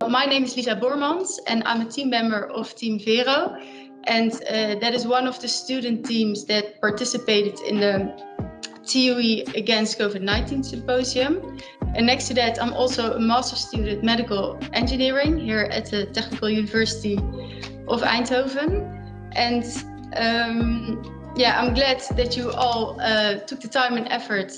My name is Lisa Bormans and I'm a team member of Team Vero. And that is one of the student teams that participated in the TUE Against COVID-19 Symposium. And next to that, I'm also a master's student medical engineering here at the Technical University of Eindhoven. And I'm glad that you all took the time and effort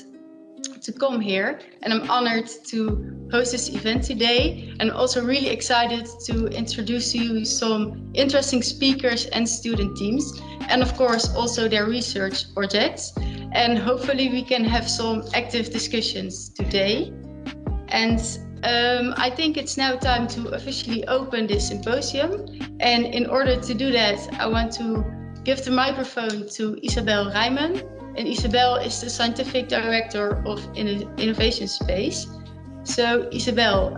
to come here, and I'm honored to host this event today. And I'm also really excited to introduce to you some interesting speakers and student teams, and of course also their research projects. And hopefully we can have some active discussions today. And I think it's now time to officially open this symposium. And in order to do that, I want to give the microphone to Isabel Rijman. And Isabel is the Scientific Director of Innovation Space. So Isabel,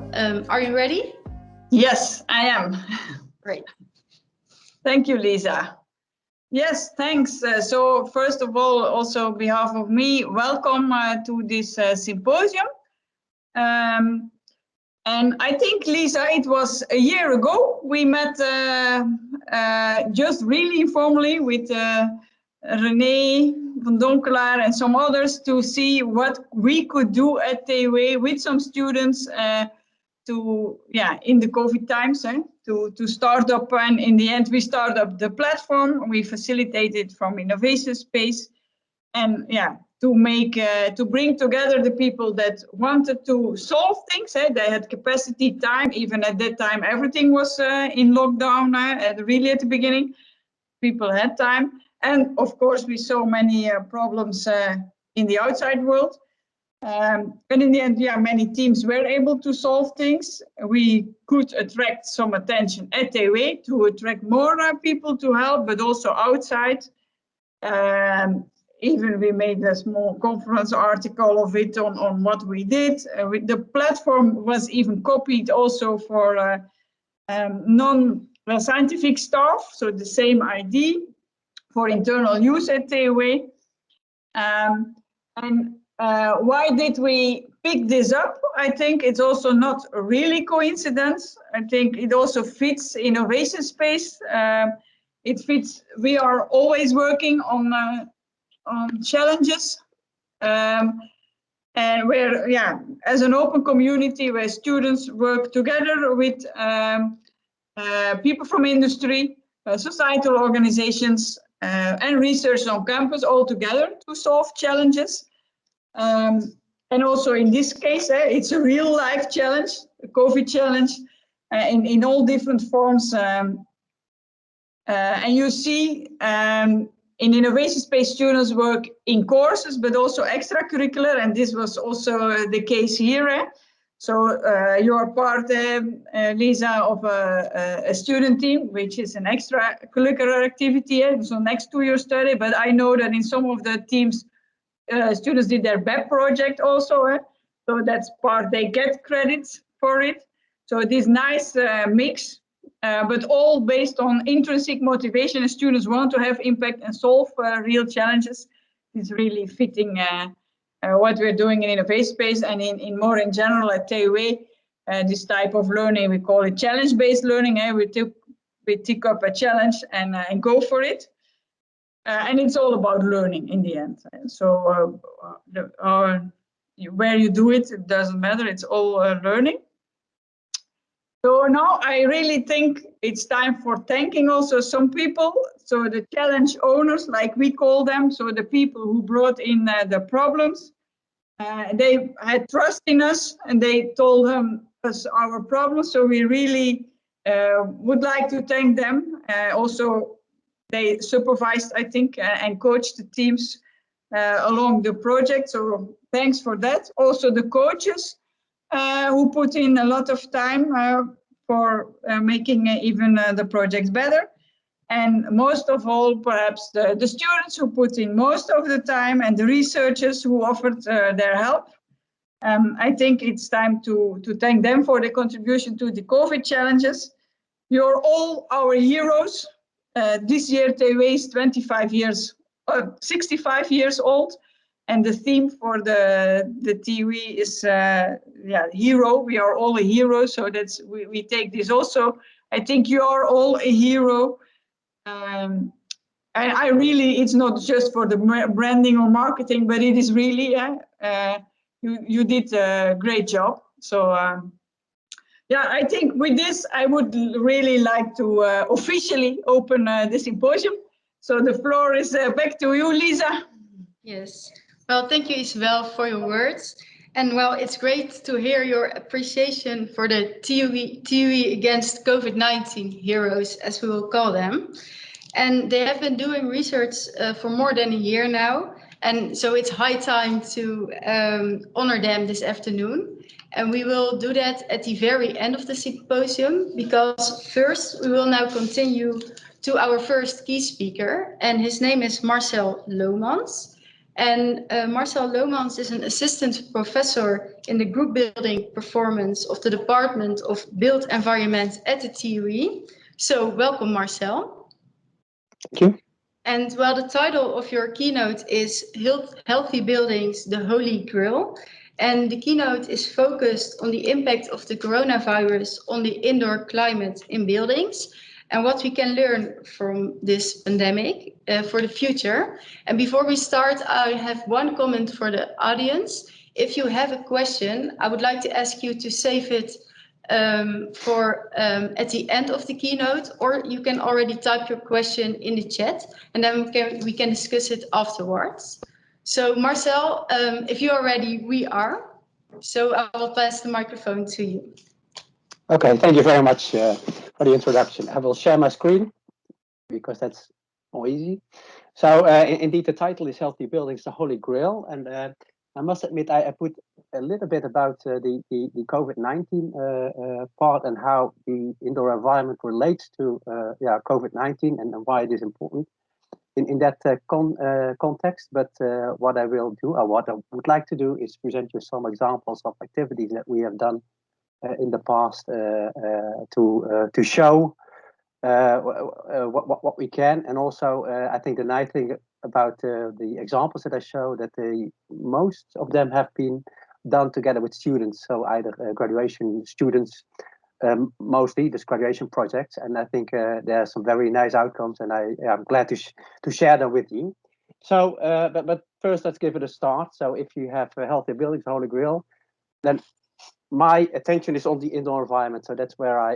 are you ready? Yes, I am. Great. Thank you, Lisa. Yes, thanks. So first of all, also on behalf of me, welcome to this symposium. And I think, Lisa, it was a year ago we met just really informally with René van Donkelaar and some others to see what we could do at TUE with some students in the COVID times to start up, and in the end we started up the platform. We facilitated from Innovation Space, and to make to bring together the people that wanted to solve things. They had capacity, time. Even at that time everything was in lockdown. Really at the beginning people had time. And of course, we saw many problems in the outside world. And in the end, many teams were able to solve things. We could attract some attention at TUE to attract more people to help, but also outside. Even we made a small conference article of it on what we did. The platform was even copied also for non-scientific staff, so the same idea for internal use at TUE. Why did we pick this up? I think it's also not really coincidence. I think it also fits Innovation Space. It fits. We are always working on challenges, and where as an open community where students work together with people from industry, societal organizations, and research on campus all together to solve challenges. And also in this case, it's a real life challenge, a COVID challenge, in all different forms. And you see in Innovation Space students work in courses, but also extracurricular, and this was also the case here. So you are part, Lisa, of a student team, which is an extracurricular activity, so next to your study. But I know that in some of the teams, students did their BEP project also. So that's part, they get credits for it. So this nice mix, but all based on intrinsic motivation. And students want to have impact and solve real challenges. It's really fitting what we're doing in Innovation Space, and in more in general at TUE, this type of learning, we call it challenge-based learning. We take up a challenge and go for it. And it's all about learning in the end. So where you do it, it doesn't matter, it's all learning. So now I really think it's time for thanking also some people. So the challenge owners, like we call them, so the people who brought in the problems, they had trust in us and they told us our problems. So we really would like to thank them. Also, they supervised, I think, and coached the teams along the project. So thanks for that. Also the coaches who put in a lot of time for making even the projects better. And most of all, perhaps the students who put in most of the time, and the researchers who offered their help. I think it's time to thank them for the contribution to the COVID challenges. You're all our heroes. This year TUE is 65 years, 65 years old. And the theme for the TUE is hero. We are all a hero, so that's we take this also. I think you are all a hero. I really, it's not just for the branding or marketing, but it is really, you did a great job. So I think with this, I would really like to officially open the symposium. So the floor is back to you, Lisa. Yes. Well, thank you, Isabel, for your words. And well, it's great to hear your appreciation for the TUE against COVID-19 heroes, as we will call them. And they have been doing research for more than a year now. And so it's high time to honor them this afternoon. And we will do that at the very end of the symposium, because first we will now continue to our first key speaker, and his name is Marcel Lomans. And Marcel Lomans is an assistant professor in the group building performance of the Department of Built Environment at the TUE. So welcome, Marcel. Thank you. And well, the title of your keynote is Healthy Buildings, the Holy Grail. And the keynote is focused on the impact of the coronavirus on the indoor climate in buildings and what we can learn from this pandemic for the future. And before we start, I have one comment for the audience. If you have a question, I would like to ask you to save it for at the end of the keynote, or you can already type your question in the chat, and then we can discuss it afterwards. So Marcel, if you are ready, we are. So I will pass the microphone to you. Okay, thank you very much for the introduction. I will share my screen because that's more easy. So indeed, the title is Healthy Buildings, the Holy Grail. And I must admit, I put a little bit about the COVID-19 part and how the indoor environment relates to COVID-19 and why it is important in that context. But what I will do, or what I would like to do, is present you some examples of activities that we have done in the past to show what we can. And also, I think the nice thing about the examples that I show, that most of them have been done together with students, so either graduation students, mostly this graduation projects, and I think there are some very nice outcomes, and I'm glad to share them with you. So, but first, let's give it a start. So, if you have healthy buildings, Holy Grail, then my attention is on the indoor environment. So that's where I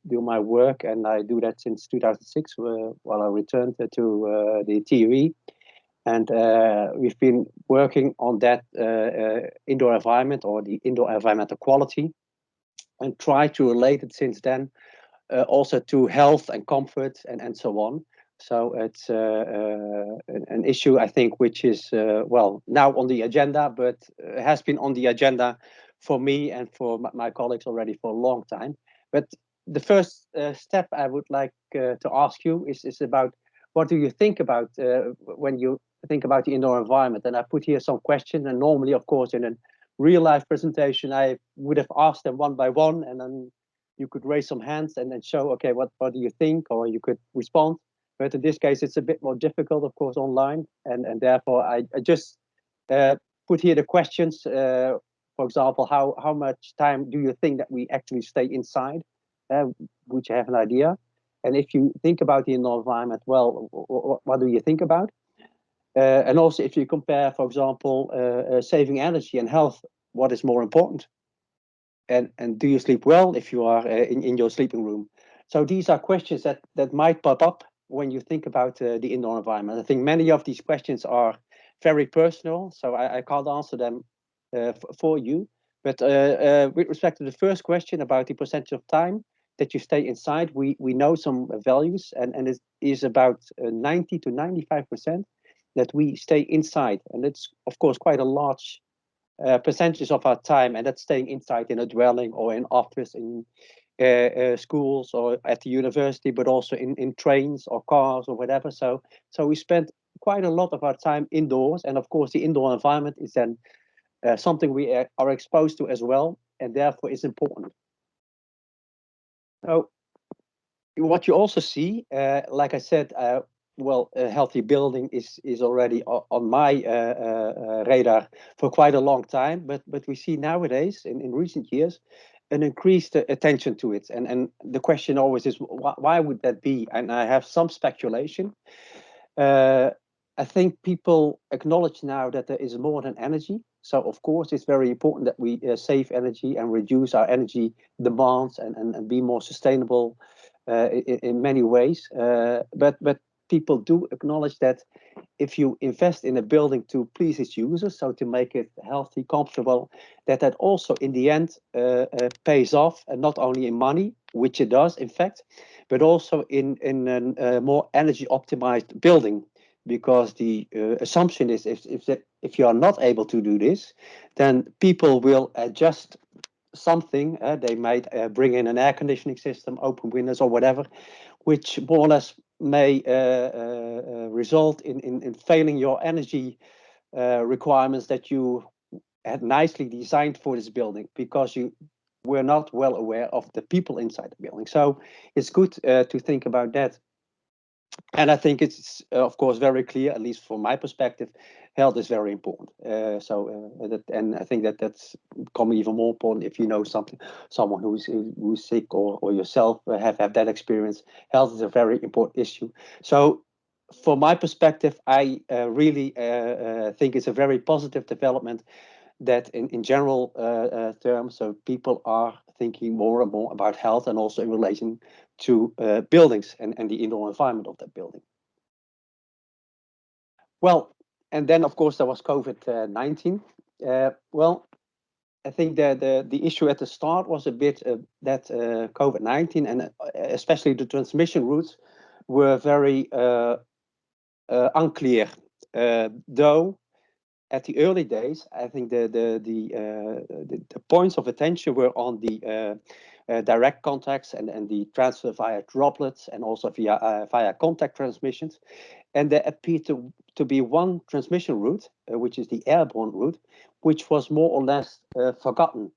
do my work, and I do that since 2006, while I returned to the TUE. And we've been working on that indoor environment, or the indoor environmental quality, and try to relate it since then also to health and comfort and so on. So it's an issue, I think, which is, well, now on the agenda, but has been on the agenda for me and for my colleagues already for a long time. But the first step I would like to ask you is about, what do you think about when you think about the indoor environment? And I put here some questions, and normally, of course, in a real life presentation, I would have asked them one by one, and then you could raise some hands and then show, okay, what do you think, or you could respond. But in this case, it's a bit more difficult, of course, online, and therefore I just put here the questions. For example, how much time do you think that we actually stay inside? Would you have an idea? And if you think about the indoor environment, well, what do you think about? And also, if you compare, for example, saving energy and health, what is more important? And do you sleep well if you are in your sleeping room? So these are questions that might pop up when you think about the indoor environment. I think many of these questions are very personal, so I can't answer them for you. But with respect to the first question about the percentage of time that you stay inside, we know some values, and it is about 90 to 95% that we stay inside. And it's, of course, quite a large percentage of our time, and that's staying inside in a dwelling or in office, in schools or at the university, but also in trains or cars or whatever. So we spend quite a lot of our time indoors, and of course the indoor environment is then something we are exposed to as well, and therefore is important. So what you also see, like I said, well, a healthy building is already on my radar for quite a long time, but we see nowadays in recent years an increased attention to it, and the question always is why would that be? And I have some speculation. I think people acknowledge now that there is more than energy. So of course it's very important that we save energy and reduce our energy demands and be more sustainable in many ways. But people do acknowledge that if you invest in a building to please its users, so to make it healthy, comfortable, that also in the end pays off, and not only in money, which it does in fact, but also in a more energy optimized building. Because the assumption is if you are not able to do this, then people will adjust something. They might bring in an air conditioning system, open windows or whatever, which more or less may result in failing your energy requirements that you had nicely designed for this building, because you were not well aware of the people inside the building. So it's good to think about that. And I think it's, of course, very clear, at least from my perspective, health is very important. And I think that's become even more important if you know someone who's sick, or yourself have that experience. Health is a very important issue. So from my perspective, I really think it's a very positive development that in general terms, so people are thinking more and more about health, and also in relation to buildings and the indoor environment of that building. Well, and then of course there was COVID-19. Well, I think that the issue at the start was a bit that COVID-19 and especially the transmission routes were very unclear. Though at the early days, I think the points of attention were on the direct contacts and the transfer via droplets, and also via contact transmissions. And there appeared to be one transmission route, which is the airborne route, which was more or less forgotten.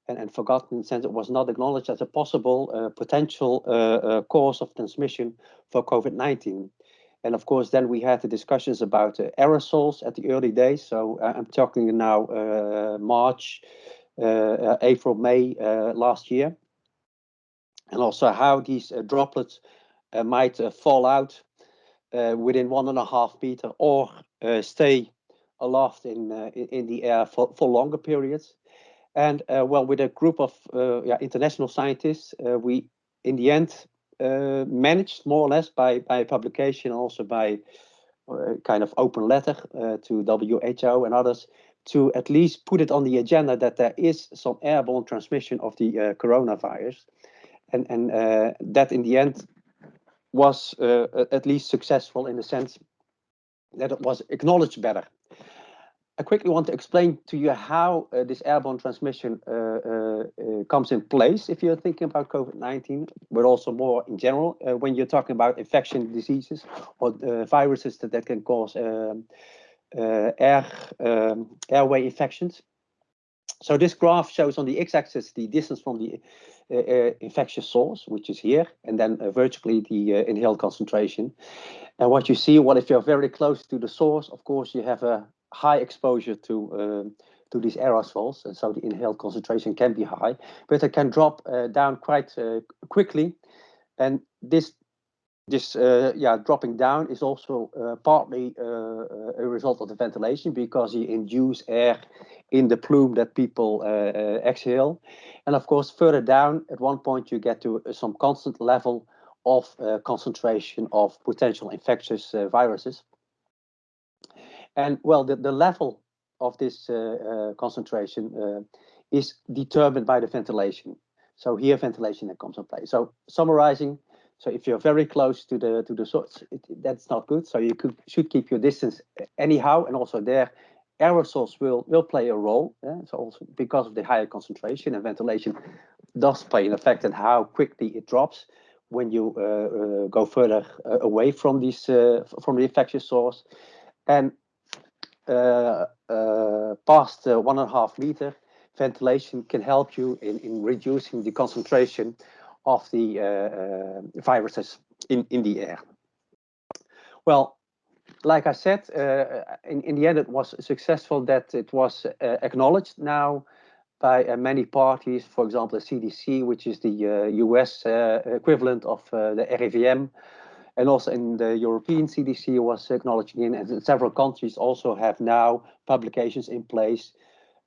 And forgotten in the sense it was not acknowledged as a possible potential cause of transmission for COVID-19. And of course, then we had the discussions about aerosols at the early days. So I'm talking now March, April, May last year. And also how these droplets might fall out within 1.5 meters, or stay aloft in the air for longer periods. And well, with a group of international scientists, we in the end managed more or less by publication, also by kind of open letter to WHO and others, to at least put it on the agenda that there is some airborne transmission of the coronavirus, and that in the end was at least successful in the sense that it was acknowledged better. I quickly want to explain to you how this airborne transmission comes in place if you're thinking about COVID-19, but also more in general when you're talking about infection diseases or viruses that can cause airway infections. So this graph shows on the x-axis the distance from the infectious source, which is here, and then vertically the inhaled concentration. And what you see, well, if you're very close to the source, of course, you have a high exposure to these aerosols, and so the inhaled concentration can be high, but it can drop down quite quickly. And this dropping down is also partly a result of the ventilation, because you induce air in the plume that people exhale. And of course, further down, at one point, you get to some constant level of concentration of potential infectious viruses. And well, the level of this concentration is determined by the ventilation. So here, ventilation that comes in play. So summarizing, so if you're very close to the source, that's not good. So you should keep your distance anyhow, and also there, aerosols will play a role. So also because of the higher concentration, and ventilation does play an effect on how quickly it drops when you go further away from these from the infectious source. And past 1.5 meters, ventilation can help you in reducing the concentration of the viruses in the air. Well, like I said, in the end, it was successful that it was acknowledged now by many parties, for example, the CDC, which is the US equivalent of the RIVM, and also in the European CDC was acknowledging it, and several countries also have now publications in place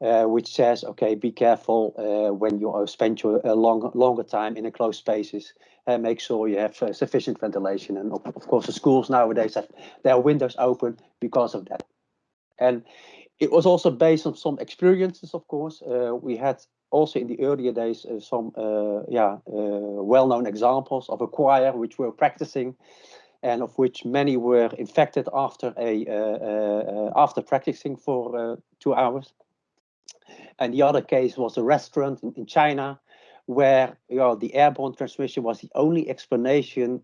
which says, okay, be careful when you spend your longer time in enclosed spaces. Make sure you have sufficient ventilation. And of course, the schools nowadays have their windows open because of that. And it was also based on some experiences, of course. We had also in the earlier days some well-known examples of a choir which were practicing, and of which many were infected after after practicing for 2 hours. And the other case was a restaurant in China, where the airborne transmission was the only explanation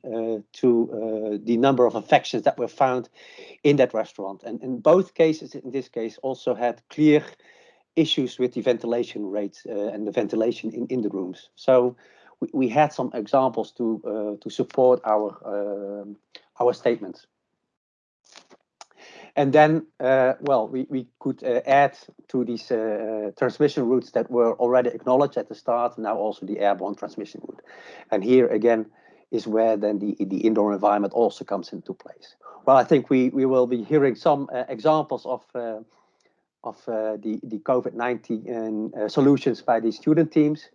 to the number of infections that were found in that restaurant. And in both cases, in this case, also had clear issues with the ventilation rates and the ventilation in the rooms. So we had some examples to support our statements. And then, we could add to these transmission routes that were already acknowledged at the start, now also the airborne transmission route. And here again is where then the indoor environment also comes into place. Well, I think we will be hearing some examples of the COVID-19 solutions by the student teams.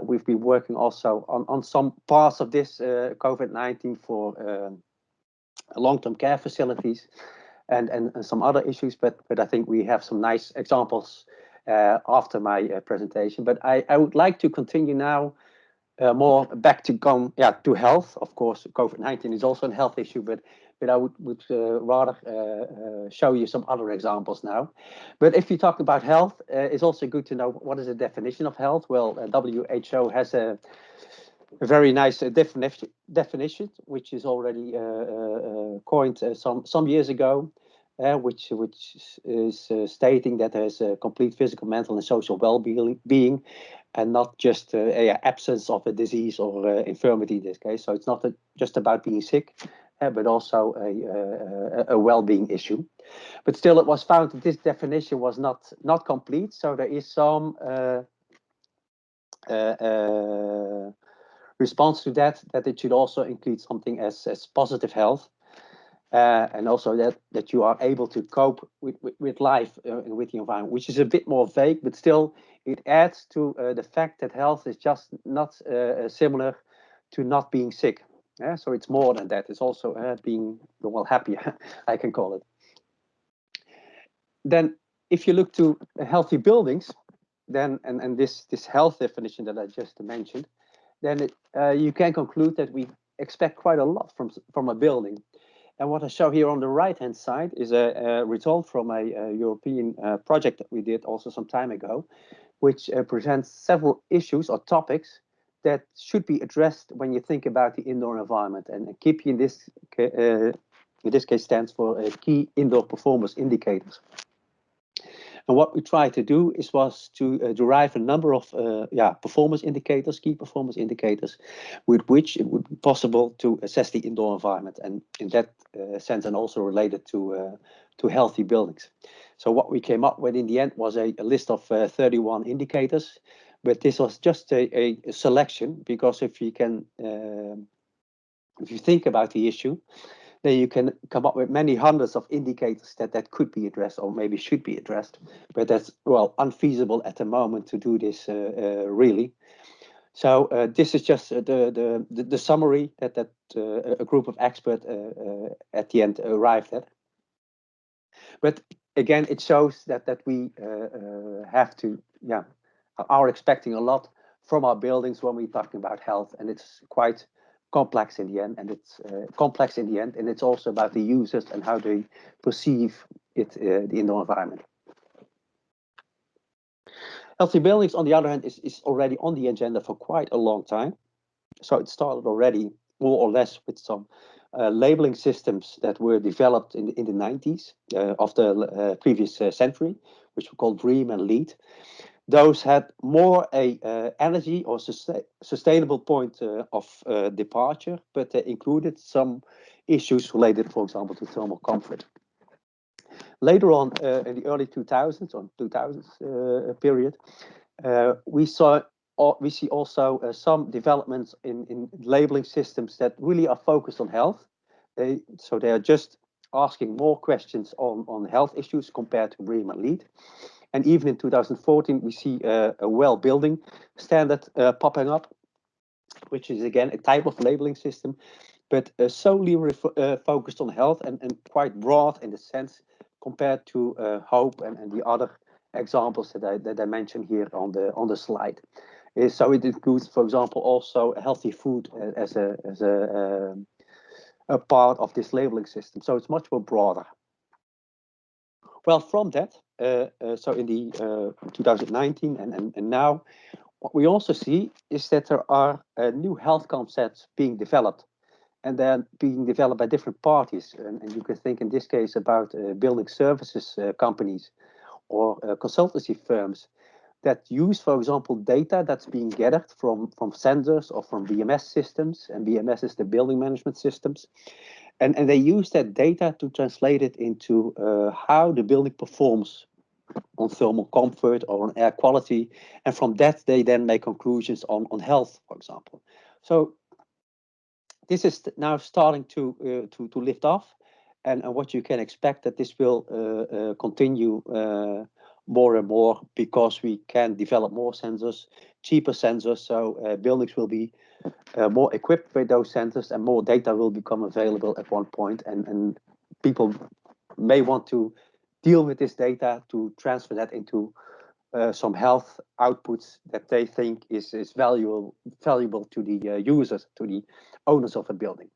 We've been working also on some parts of this COVID-19 for long-term care facilities and some other issues, but I think we have some nice examples after my presentation. But I would like to continue now more back to health. Of course, COVID-19 is also a health issue, but I would rather show you some other examples now. But if you talk about health, it's also good to know what is the definition of health. Well, WHO has a very nice definition, which is already coined some years ago, which is stating that there's a complete physical, mental, and social well-being, and not just absence of a disease or infirmity in this case. So it's not just about being sick, but also a well-being issue. But still, it was found that this definition was not complete. So there is some response to that it should also include something as positive health, and also that you are able to cope with life and with the environment, which is a bit more vague, but still it adds to the fact that health is just not similar to not being sick. So it's more than that. It's also being happy, I can call it. Then if you look to healthy buildings, then and this health definition that I just mentioned, then you can conclude that we expect quite a lot from a building. And what I show here on the right-hand side is a result from a European project that we did also some time ago, which presents several issues or topics that should be addressed when you think about the indoor environment. And KIPI in this case stands for Key Indoor Performance Indicators. And what we tried to do was to derive a number of performance indicators, key performance indicators, with which it would be possible to assess the indoor environment, and in that sense, and also related to healthy buildings. So what we came up with in the end was a list of 31 indicators, but this was just a selection, because if you think about the issue, then you can come up with many hundreds of indicators that could be addressed or maybe should be addressed, but that's unfeasible at the moment to do this really. So this is just the summary that a group of experts at the end arrived at. But again, it shows that we are expecting a lot from our buildings when we're talking about health, and it's quite complex in the end, and it's also about the users and how they perceive it, the indoor environment. Healthy buildings, on the other hand, is already on the agenda for quite a long time. So it started already more or less with some labeling systems that were developed in the 90s of the previous century, which were called DREAM and LEED. Those had more a energy or sustainable point of departure, but they included some issues related, for example, to thermal comfort. Later on, in the early 2000s, or 2000s period, we see also some developments in labeling systems that really are focused on health. So they are just asking more questions on health issues compared to BREEAM and LEED. And even in 2014, we see a well building standard popping up, which is again a type of labeling system, but solely focused on health and quite broad in the sense compared to HOPE and the other examples that I mentioned here on the slide. So it includes, for example, also healthy food as a part of this labeling system. So it's much more broader. Well, from that, so in the 2019 and now, what we also see is that there are new health concepts being developed, and they're being developed by different parties. And you can think in this case about building services companies or consultancy firms that use, for example, data that's being gathered from sensors or from BMS systems, and BMS is the building management systems. And they use that data to translate it into how the building performs on thermal comfort or on air quality. And from that, they then make conclusions on health, for example. So this is now starting to lift off. And what you can expect that this will continue more and more, because we can develop more sensors, cheaper sensors. So buildings will be more equipped with those sensors, and more data will become available at one point. And people may want to deal with this data to transfer that into some health outputs that they think is valuable to the users, to the owners of a building.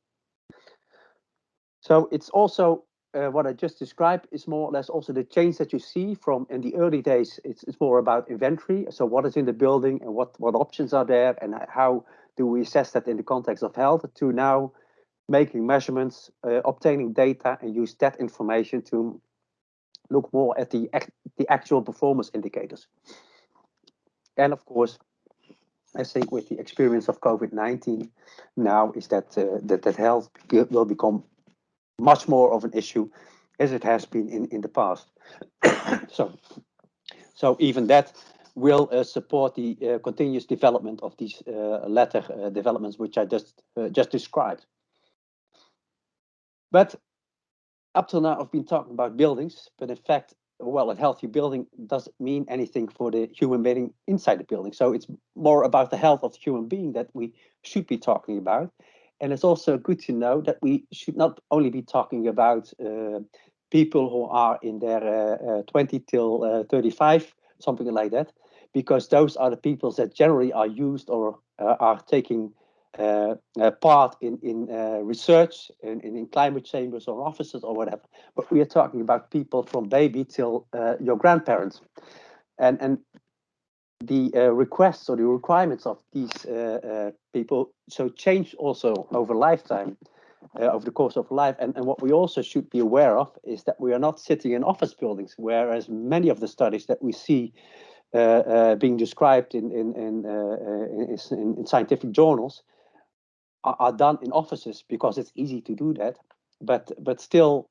So it's also what I just described is more or less also the change that you see from in the early days. It's more about inventory. So what is in the building and what options are there, and how do we assess that in the context of health, to now making measurements, obtaining data, and use that information to look more at the actual performance indicators. And of course, I think with the experience of COVID-19 now is that that health will become much more of an issue as it has been in the past. So even that will support the continuous development of these latter developments, which I just described. But up till now, I've been talking about buildings, but in fact, well, a healthy building doesn't mean anything for the human being inside the building. So it's more about the health of the human being that we should be talking about. And it's also good to know that we should not only be talking about people who are in their 20 till 35, something like that, because those are the people that generally are used or are taking part in research in climate chambers or offices or whatever. But we are talking about people from baby till your grandparents. And the requests or the requirements of these people so change also over lifetime, over the course of life. And what we also should be aware of is that we are not sitting in office buildings, whereas many of the studies that we see being described in scientific journals are done in offices because it's easy to do that. But still,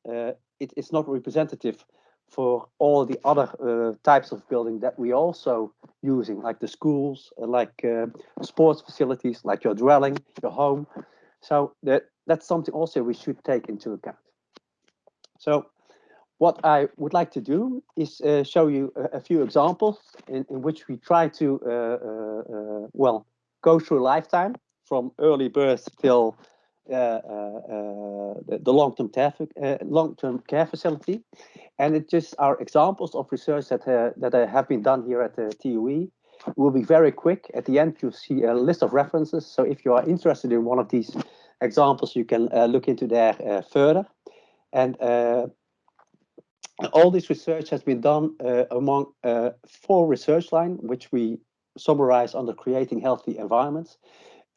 it's not representative for all the other types of building that we also using, like the schools, like sports facilities, like your dwelling, your home. So that's something also we should take into account. So what I would like to do is show you a few examples in which we try to well, go through a lifetime from early birth till the long-term care facility. And it just are examples of research that have been done here at the TUE. We'll be very quick. At the end, you'll see a list of references. So if you are interested in one of these examples, you can look into there further. And all this research has been done among 4 research lines, which we summarize under creating healthy environments.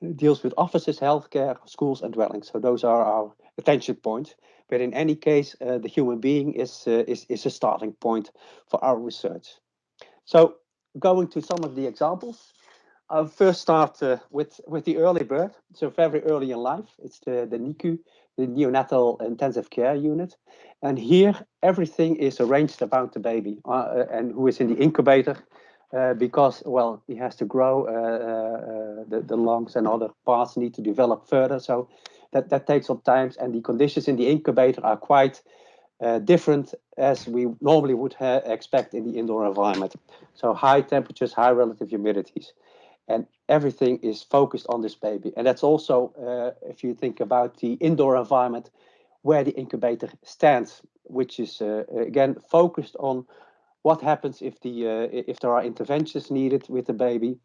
It deals with offices, healthcare, schools, and dwellings. So those are our attention points. But in any case, the human being is a starting point for our research. So going to some of the examples, I'll first start with the early birth. So very early in life, it's the NICU the neonatal intensive care unit. And here everything is arranged about the baby and who is in the incubator because, well, he has to grow, the lungs and other parts need to develop further. So that takes some time, and the conditions in the incubator are quite different as we normally would expect in the indoor environment. So high temperatures, high relative humidities, and everything is focused on this baby. And that's also, if you think about the indoor environment, where the incubator stands, which is again focused on what happens if there are interventions needed with the baby,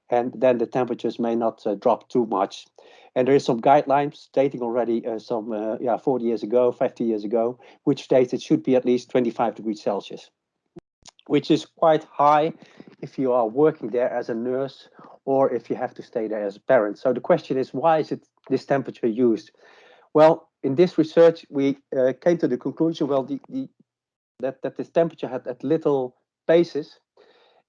and then the temperatures may not drop too much. And there is some guidelines dating already 40 years ago, 50 years ago, which states it should be at least 25 degrees Celsius, which is quite high if you are working there as a nurse or if you have to stay there as a parent. So the question is, why is it this temperature used? Well, in this research, we came to the conclusion, well, that this temperature had little basis.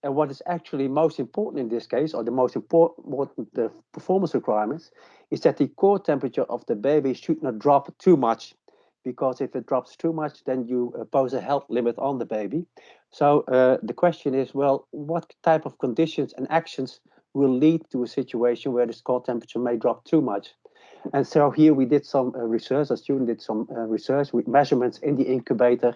And what is actually most important in this case, or the most important the performance requirements, is that the core temperature of the baby should not drop too much, because if it drops too much, then you pose a health limit on the baby. So the question is, well, what type of conditions and actions will lead to a situation where this core temperature may drop too much? And so here we did some research, a student did some research with measurements in the incubator.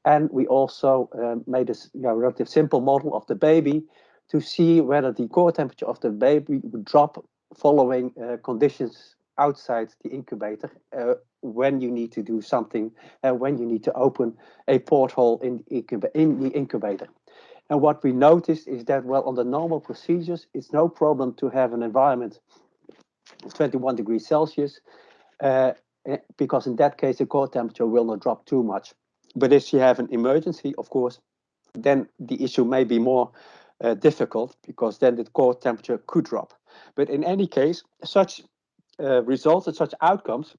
And we also made a relatively simple model of the baby to see whether the core temperature of the baby would drop following conditions outside the incubator when you need to do something, when you need to open a porthole in the incubator. And what we noticed is that, well, under normal procedures, it's no problem to have an environment of 21 degrees Celsius, because in that case, the core temperature will not drop too much. But if you have an emergency, of course, then the issue may be more difficult, because then the core temperature could drop. But in any case, such results and such outcomes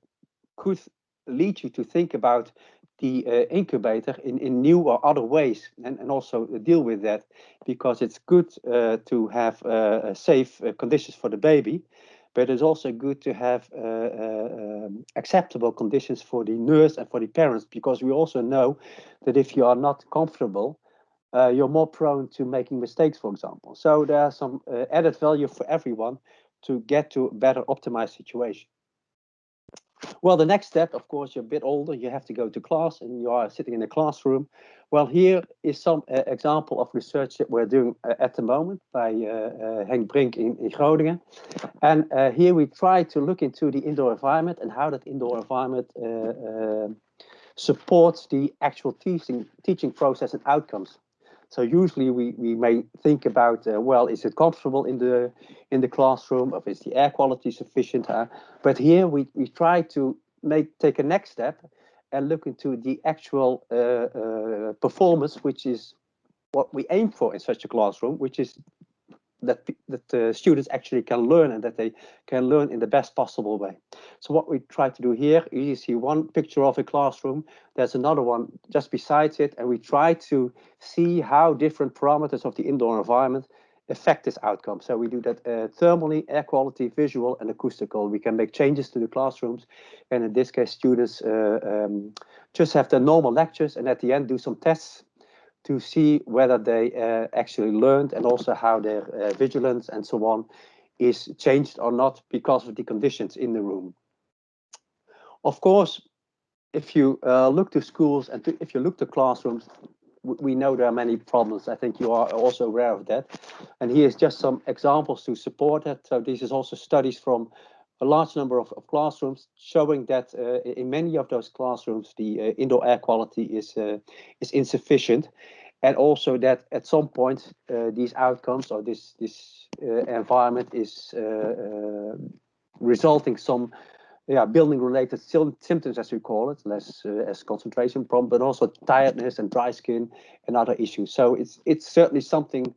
could lead you to think about the incubator in new or other ways, and also deal with that, because it's good to have safe conditions for the baby. But it's also good to have acceptable conditions for the nurse and for the parents, because we also know that if you are not comfortable, you're more prone to making mistakes, for example. So there's some added value for everyone to get to a better optimized situation. Well, the next step, of course, you're a bit older, you have to go to class and you are sitting in a classroom. Well, here is some example of research that we're doing at the moment by Henk Brink in Groningen. And here we try to look into the indoor environment and how that indoor environment supports the actual teaching process and outcomes. So usually we may think about, well, is it comfortable in the classroom, or is the air quality sufficient? But here we try to take a next step and look into the actual performance, which is what we aim for in such a classroom, which is that the students actually can learn, and that they can learn in the best possible way. So what we try to do here, you see one picture of a classroom, there's another one just besides it, and we try to see how different parameters of the indoor environment affect this outcome. So we do that thermally, air quality, visual, and acoustical. We can make changes to the classrooms, and in this case, students just have the normal lectures, and at the end do some tests to see whether they actually learned, and also how their vigilance and so on is changed or not because of the conditions in the room. Of course, if you look to schools and if you look to classrooms, we know there are many problems. I think you are also aware of that. And here's just some examples to support that. So this is also studies from a large number of classrooms showing that in many of those classrooms the indoor air quality is insufficient, and also that at some point these outcomes or this environment is resulting some building related symptoms, as we call it, less as concentration problem, but also tiredness and dry skin and other issues. So it's certainly something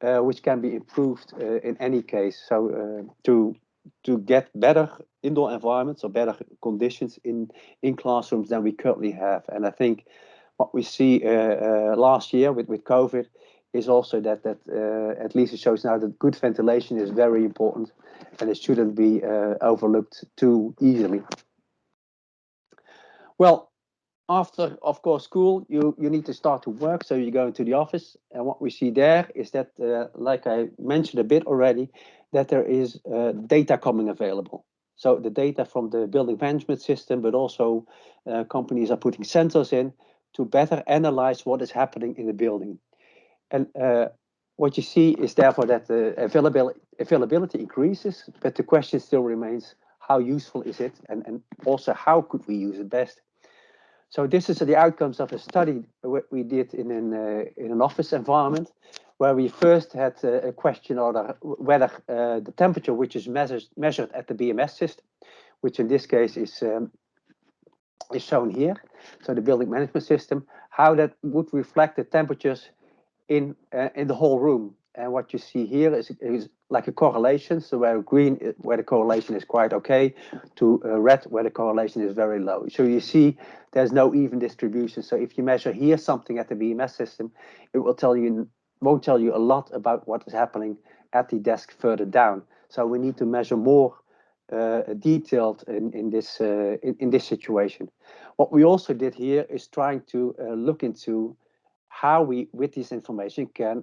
which can be improved in any case. So to get better indoor environments or better conditions in classrooms than we currently have. And I think what we see last year with COVID is also that at least it shows now that good ventilation is very important, and it shouldn't be overlooked too easily. Well, after, of course, school, you need to start to work. So you go into the office, and what we see there is that, like I mentioned a bit already, that there is data coming available. So the data from the building management system, but also companies are putting sensors in to better analyze what is happening in the building. And what you see is therefore that the availability increases, but the question still remains, how useful is it? And also, how could we use it best? So this is the outcomes of a study we did in an office environment, where we first had a question on whether the temperature which is measured at the BMS system, which in this case is shown here, so the building management system, how that would reflect the temperatures in the whole room. And what you see here is like a correlation. So where green, where the correlation is quite okay, to red, where the correlation is very low. So you see there's no even distribution. So if you measure here something at the BMS system, it will won't tell you a lot about what is happening at the desk further down. So we need to measure more detailed in this situation. What we also did here is trying to look into how we, with this information, can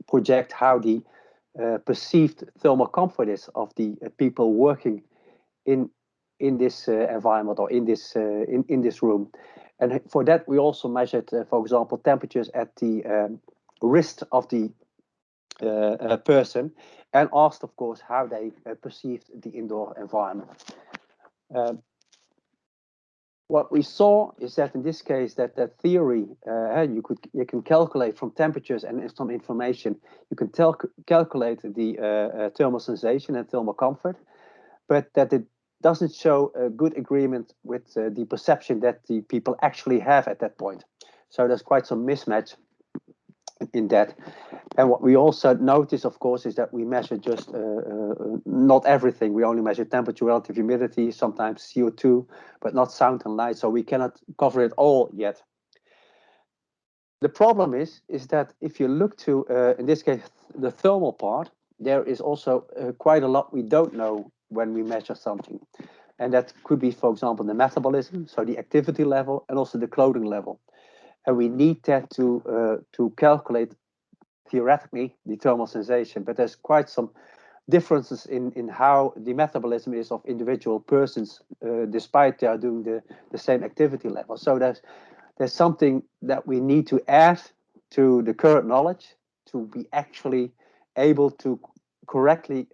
project how the perceived thermal comfort is of the people working in this environment, or in this room. And for that, we also measured, for example, temperatures at the wrist of the person, and asked, of course, how they perceived the indoor environment. What we saw is that in this case, that theory, you can calculate from temperatures and some information, you can calculate the thermal sensation and thermal comfort, but that it doesn't show a good agreement with the perception that the people actually have at that point. So there's quite some mismatch in that. And what we also notice, of course, is that we measure just not everything. We only measure temperature, relative humidity, sometimes CO2, but not sound and light. So we cannot cover it all yet. The problem is that if you look to, in this case, the thermal part, there is also quite a lot we don't know when we measure something. And that could be, for example, the metabolism, so the activity level, and also the clothing level. And we need that to calculate theoretically the thermal sensation, but there's quite some differences in how the metabolism is of individual persons, despite they are doing the same activity level. So there's something that we need to add to the current knowledge to be actually able to correctly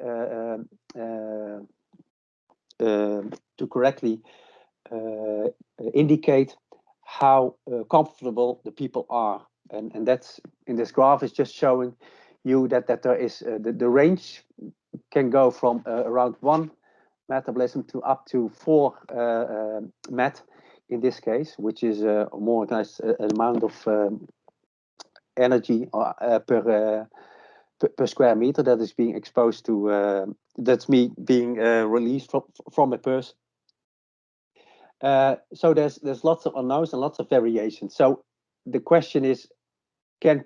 indicate how comfortable the people are. And that's, in this graph, is just showing you that there is the range can go from around 1 metabolism to up to 4 met in this case, which is more or less an amount of energy per square meter that is being exposed to, that's being released from a person. So there's lots of unknowns and lots of variations. So the question is, can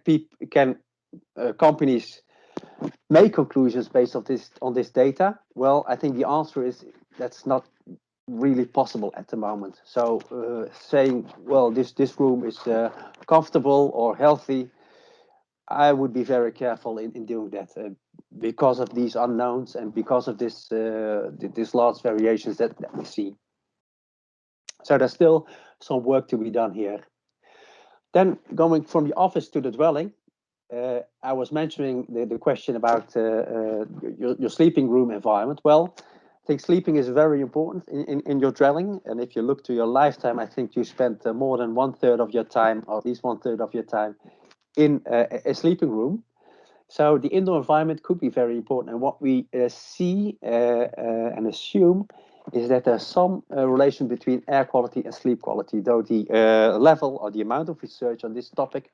companies make conclusions based on this data? Well, I think the answer is that's not really possible at the moment. So saying, well, this room is comfortable or healthy, I would be very careful in doing that because of these unknowns and because of this large variations that we see. So there's still some work to be done here. Then going from the office to the dwelling, I was mentioning the question about your sleeping room environment. Well, I think sleeping is very important in your dwelling. And if you look to your lifetime, I think you spent more than 1/3 of your time, or at least 1/3 of your time, in a sleeping room. So the indoor environment could be very important. And what we see and assume is that there's some relation between air quality and sleep quality, though the level or the amount of research on this topic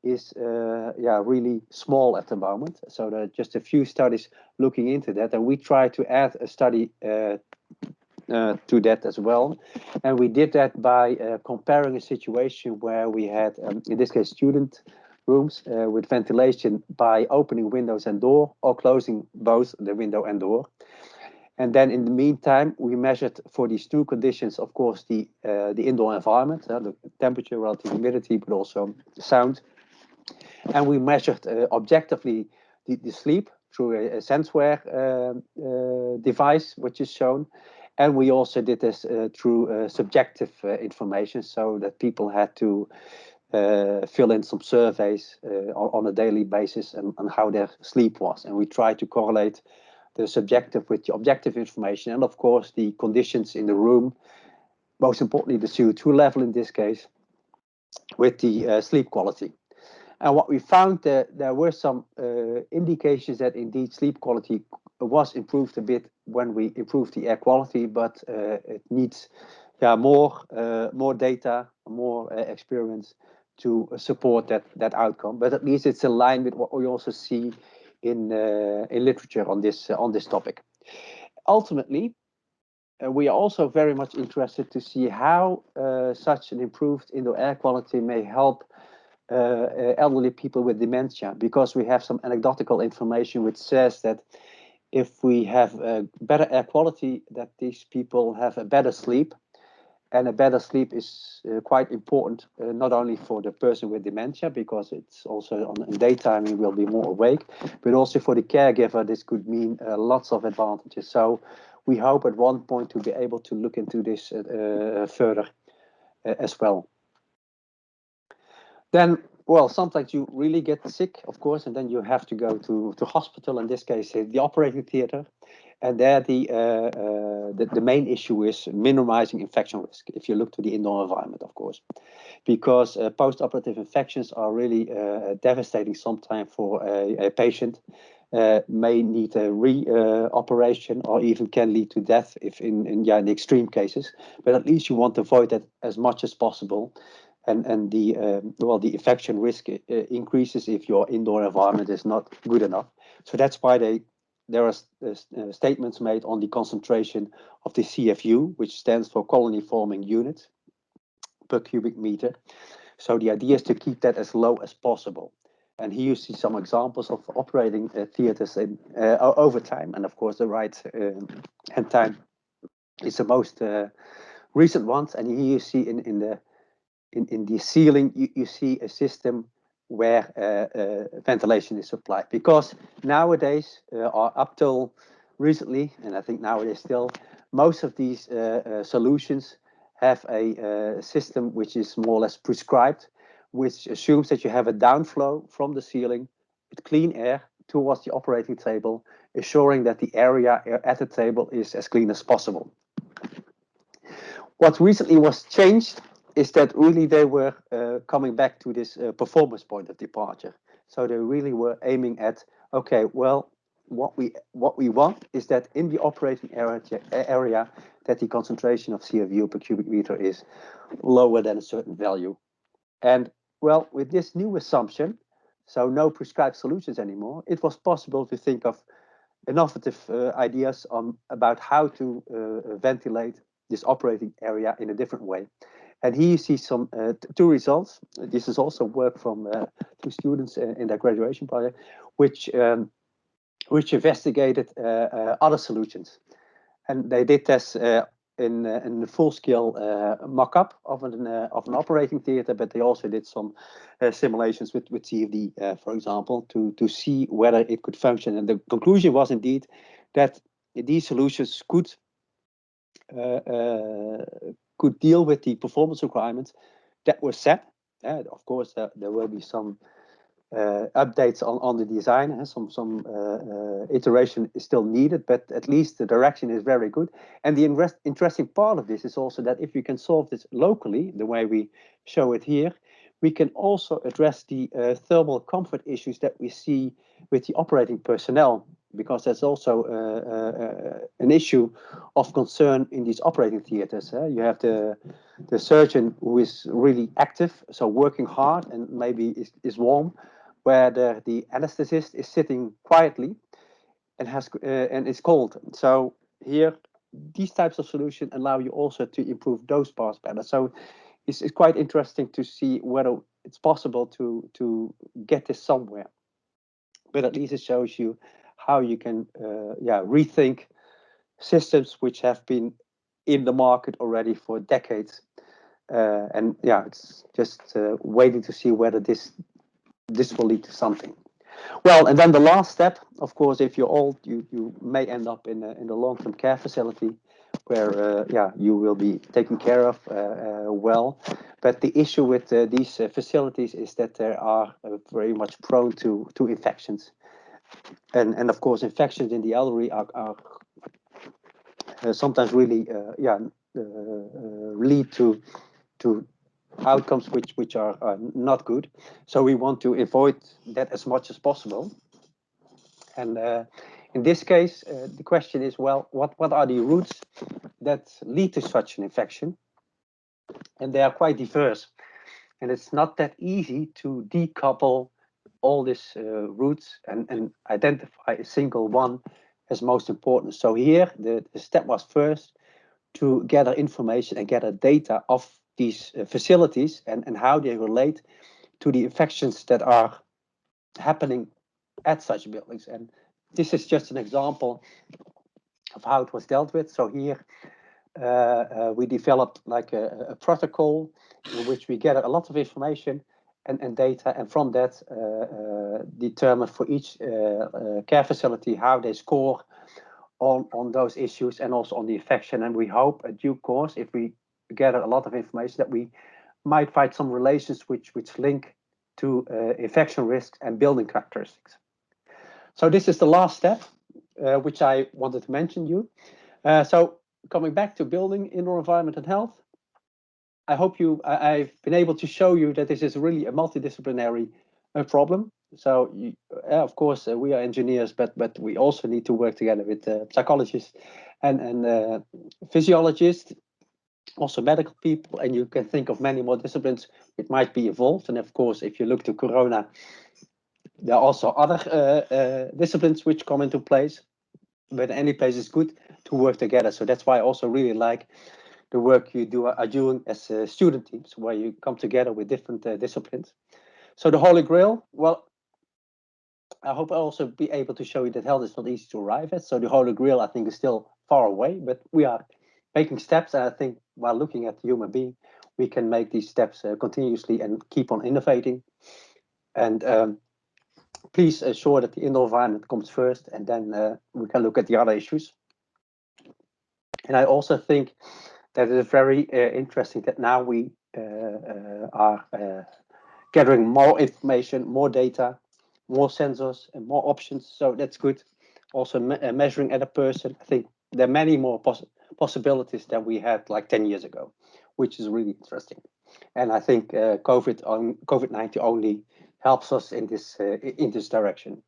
is really small at the moment. So there are just a few studies looking into that, and we try to add a study to that as well. And we did that by comparing a situation where we had, in this case, student rooms with ventilation by opening windows and door, or closing both the window and door. And then in the meantime, we measured for these two conditions, of course, the indoor environment, the temperature, relative humidity, but also sound. And we measured objectively the sleep through a SenseWare device, which is shown. And we also did this through subjective information, so that people had to fill in some surveys on a daily basis on how their sleep was. And we tried to correlate the subjective with the objective information, and of course the conditions in the room, most importantly the CO2 level in this case, with the sleep quality. And what we found, there were some indications that indeed sleep quality was improved a bit when we improved the air quality, but it needs more data, more experience to support that outcome. But at least it's in line with what we also see in literature on this topic. Ultimately, we are also very much interested to see how such an improved indoor air quality may help elderly people with dementia, because we have some anecdotal information which says that if we have better air quality, that these people have a better sleep. And a better sleep is quite important, not only for the person with dementia, because it's also in daytime he will be more awake, but also for the caregiver, this could mean lots of advantages. So we hope at one point to be able to look into this further as well. Then, well, sometimes you really get sick, of course, and then you have to go to hospital, in this case, the operating theater. And there the main issue is minimizing infection risk, if you look to the indoor environment, of course, because post-operative infections are really devastating sometimes for a patient, may need a re-operation or even can lead to death if in the extreme cases. But at least you want to avoid that as much as possible. And the infection risk increases if your indoor environment is not good enough. So that's why there are statements made on the concentration of the CFU, which stands for colony forming units per cubic meter. So the idea is to keep that as low as possible. And here you see some examples of operating theaters over time. And of course, the right hand time is the most recent ones. And here you see in the ceiling, you see a system where ventilation is supplied, because nowadays, or up till recently, and I think nowadays still, most of these solutions have a system which is more or less prescribed, which assumes that you have a downflow from the ceiling with clean air towards the operating table, ensuring that the area at the table is as clean as possible. What recently was changed is that really they were coming back to this performance point of departure. So they really were aiming at, okay, well, what we want is that in the operating area that the concentration of CFU per cubic meter is lower than a certain value. And well, with this new assumption, so no prescribed solutions anymore, it was possible to think of innovative ideas about how to ventilate this operating area in a different way. And here you see some two results. This is also work from two students in their graduation project, which investigated other solutions. And they did this in a full-scale mock-up of an operating theater, but they also did some simulations with CFD, for example, to see whether it could function. And the conclusion was indeed that these solutions could deal with the performance requirements that were set. Of course, there will be some updates on the design. Some iteration is still needed, but at least the direction is very good. And the interesting part of this is also that if we can solve this locally, the way we show it here, we can also address the thermal comfort issues that we see with the operating personnel, because that's also an issue of concern in these operating theaters. You have the surgeon who is really active, so working hard and maybe is warm, where the anesthetist is sitting quietly and is cold. So here, these types of solutions allow you also to improve those parts better. So it's quite interesting to see whether it's possible to get this somewhere. But at least it shows you how you can rethink systems which have been in the market already for decades. And yeah, it's just waiting to see whether this will lead to something. Well, and then the last step, of course, if you're old, you may end up in a long-term care facility where yeah, you will be taken care of well. But the issue with these facilities is that they are very much prone to infections. And of course, infections in the elderly are sometimes really yeah, lead to outcomes which are not good. So we want to avoid that as much as possible. And in this case, the question is, well, what are the routes that lead to such an infection? And they are quite diverse. And it's not that easy to decouple all these routes and identify a single one as most important. So here, the step was first to gather information and gather data of these facilities and how they relate to the infections that are happening at such buildings. And this is just an example of how it was dealt with. So here we developed like a protocol in which we gather a lot of information and data, and from that determine for each care facility how they score on those issues and also on the infection. And we hope at due course, if we gather a lot of information, that we might find some relations which link to infection risks and building characteristics. So this is the last step, which I wanted to mention you. So coming back to building, indoor environment and health, I hope I've been able to show you that this is really a multidisciplinary problem. So of course we are engineers, but we also need to work together with psychologists and physiologists, also medical people, and you can think of many more disciplines which might be involved. And of course, if you look to Corona, there are also other disciplines which come into place, but any place is good to work together. So that's why I also really like the work you are doing as student teams, where you come together with different disciplines. So the Holy Grail, well, I hope I'll also be able to show you that health is not easy to arrive at. So the Holy Grail, I think, is still far away, but we are making steps. And I think while looking at the human being, we can make these steps continuously and keep on innovating. And please ensure that the indoor environment comes first, and then we can look at the other issues. And I also think that it is very interesting that now we are gathering more information, more data, more sensors and more options. So that's good. Also measuring at a person. I think there are many more possibilities than we had like 10 years ago, which is really interesting. And I think COVID-19 only helps us in this direction,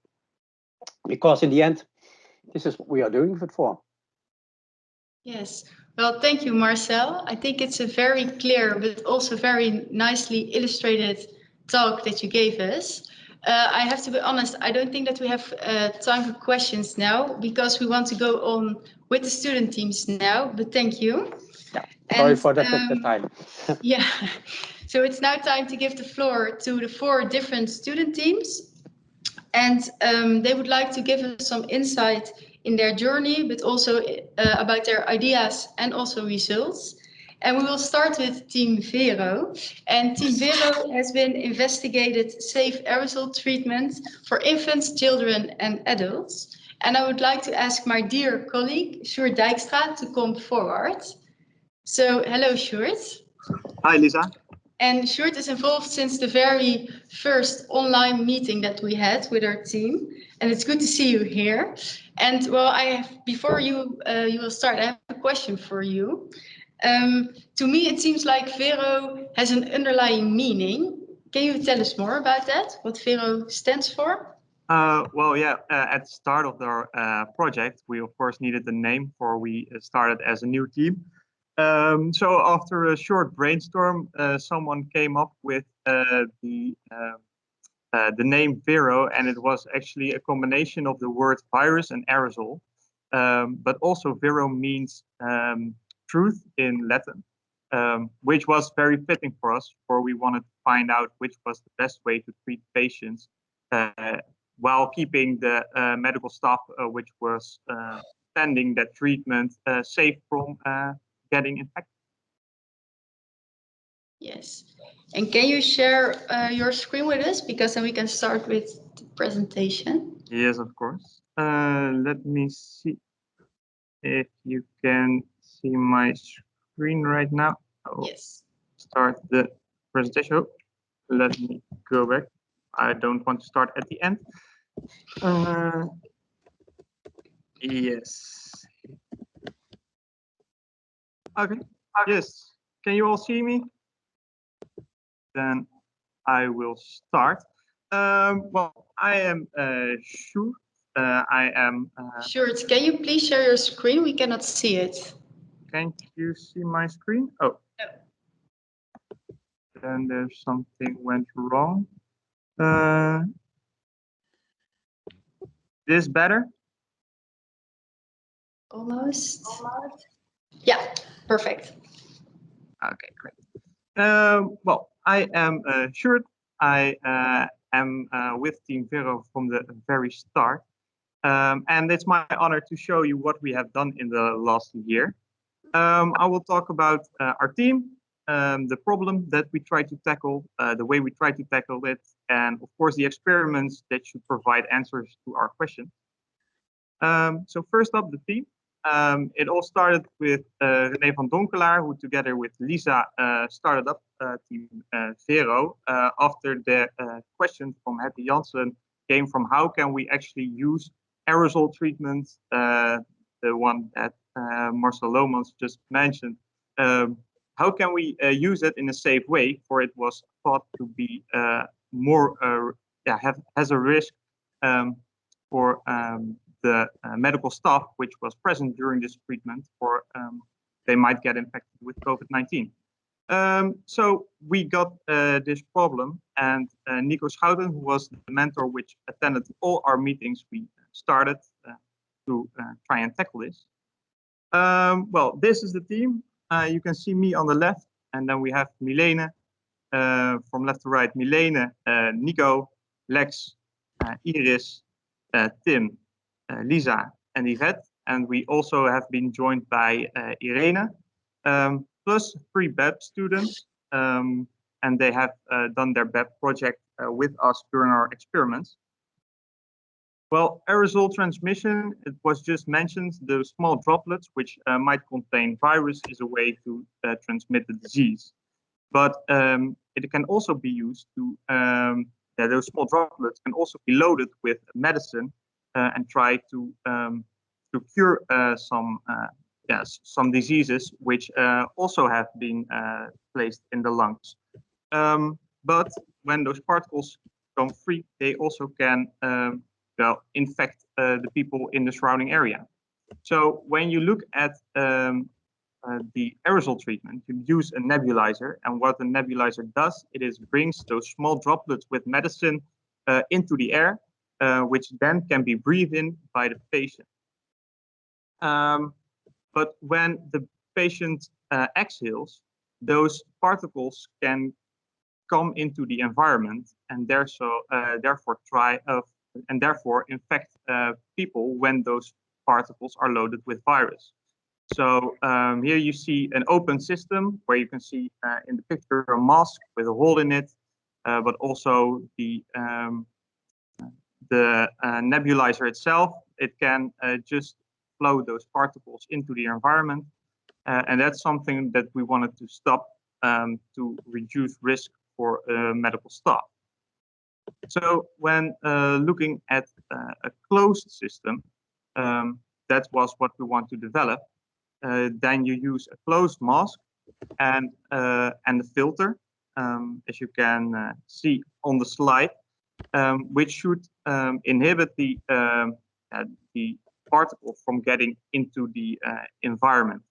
because in the end, this is what we are doing it for. Yes, well, thank you, Marcel. I think it's a very clear but also very nicely illustrated talk that you gave us. I have to be honest, I don't think that we have time for questions now, because we want to go on with the student teams now, but thank you. Yeah, sorry for that time. Yeah, so it's now time to give the floor to the 4 different student teams. And they would like to give us some insight in their journey, but also about their ideas and also results. And we will start with Team Vero. And Team Vero has been investigated safe aerosol treatment for infants, children and adults. And I would like to ask my dear colleague, Sjoerd Dijkstra, to come forward. So, hello, Sjoerd. Hi, Lisa. And Sjoerd is involved since the very first online meeting that we had with our team. And it's good to see you here. And well, before you will start, I have a question for you. To me, it seems like Vero has an underlying meaning. Can you tell us more about that? What Vero stands for? Well, yeah, at the start of the project, we of course needed a name, for we started as a new team. So after a short brainstorm, someone came up with the name Vero, and it was actually a combination of the word virus and aerosol. But also Vero means truth in Latin, which was very fitting for us, for we wanted to find out which was the best way to treat patients while keeping the medical staff which was understanding that treatment safe from getting infected. Yes. And can you share your screen with us? Because then we can start with the presentation. Yes, of course. Let me see if you can see my screen right now. I'll Yes. start the presentation. Oh, let me go back. I don't want to start at the end. Yes. Okay. Yes. Can you all see me? Then I will start. Well, I am Sjoerd. I am. Sjoerd, can you please share your screen? We cannot see it. Can't you see my screen? Oh. No. Then there's something went wrong. This better? Almost. Yeah, perfect. Okay, great. Well, I am Sjoerd. I am with Team Vero from the very start. And it's my honor to show you what we have done in the last year. I will talk about our team, the problem that we try to tackle, the way we try to tackle it, and of course the experiments that should provide answers to our questions. So first up, the team. It all started with René van Donkelaar, who together with Lisa started up Team Vero after the question from Hetty Janssen came from how can we actually use aerosol treatment, the one that Marcel Lomans just mentioned. How can we use it in a safe way? For it was thought to be has a risk for the medical staff which was present during this treatment, or they might get infected with COVID-19. So we got this problem, and Nico Schouten, who was the mentor which attended all our meetings, we started to try and tackle this. Well, this is the team. You can see me on the left, and then we have Milene, from left to right, Milene, Nico, Lex, Iris, Tim, Lisa, and Yvette. And we also have been joined by Irene, plus 3 BEP students, and they have done their BEP project with us during our experiments. Well, aerosol transmission, it was just mentioned, the small droplets which might contain virus is a way to transmit the disease. But it can also be used to, those small droplets can also be loaded with medicine and try to cure some diseases which also have been placed in the lungs. But when those particles come free, they also can infect the people in the surrounding area. So when you look at the aerosol treatment, you use a nebulizer, and what the nebulizer does, it is brings those small droplets with medicine into the air, which then can be breathed in by the patient. But when the patient exhales, those particles can come into the environment and therefore infect people when those particles are loaded with virus. So here you see an open system where you can see in the picture a mask with a hole in it, but also the nebulizer itself. It can just flow those particles into the environment, and that's something that we wanted to stop to reduce risk for medical staff. So when looking at a closed system, that was what we want to develop. Then you use a closed mask and a filter, as you can see on the slide, which should inhibit the particle from getting into the environment.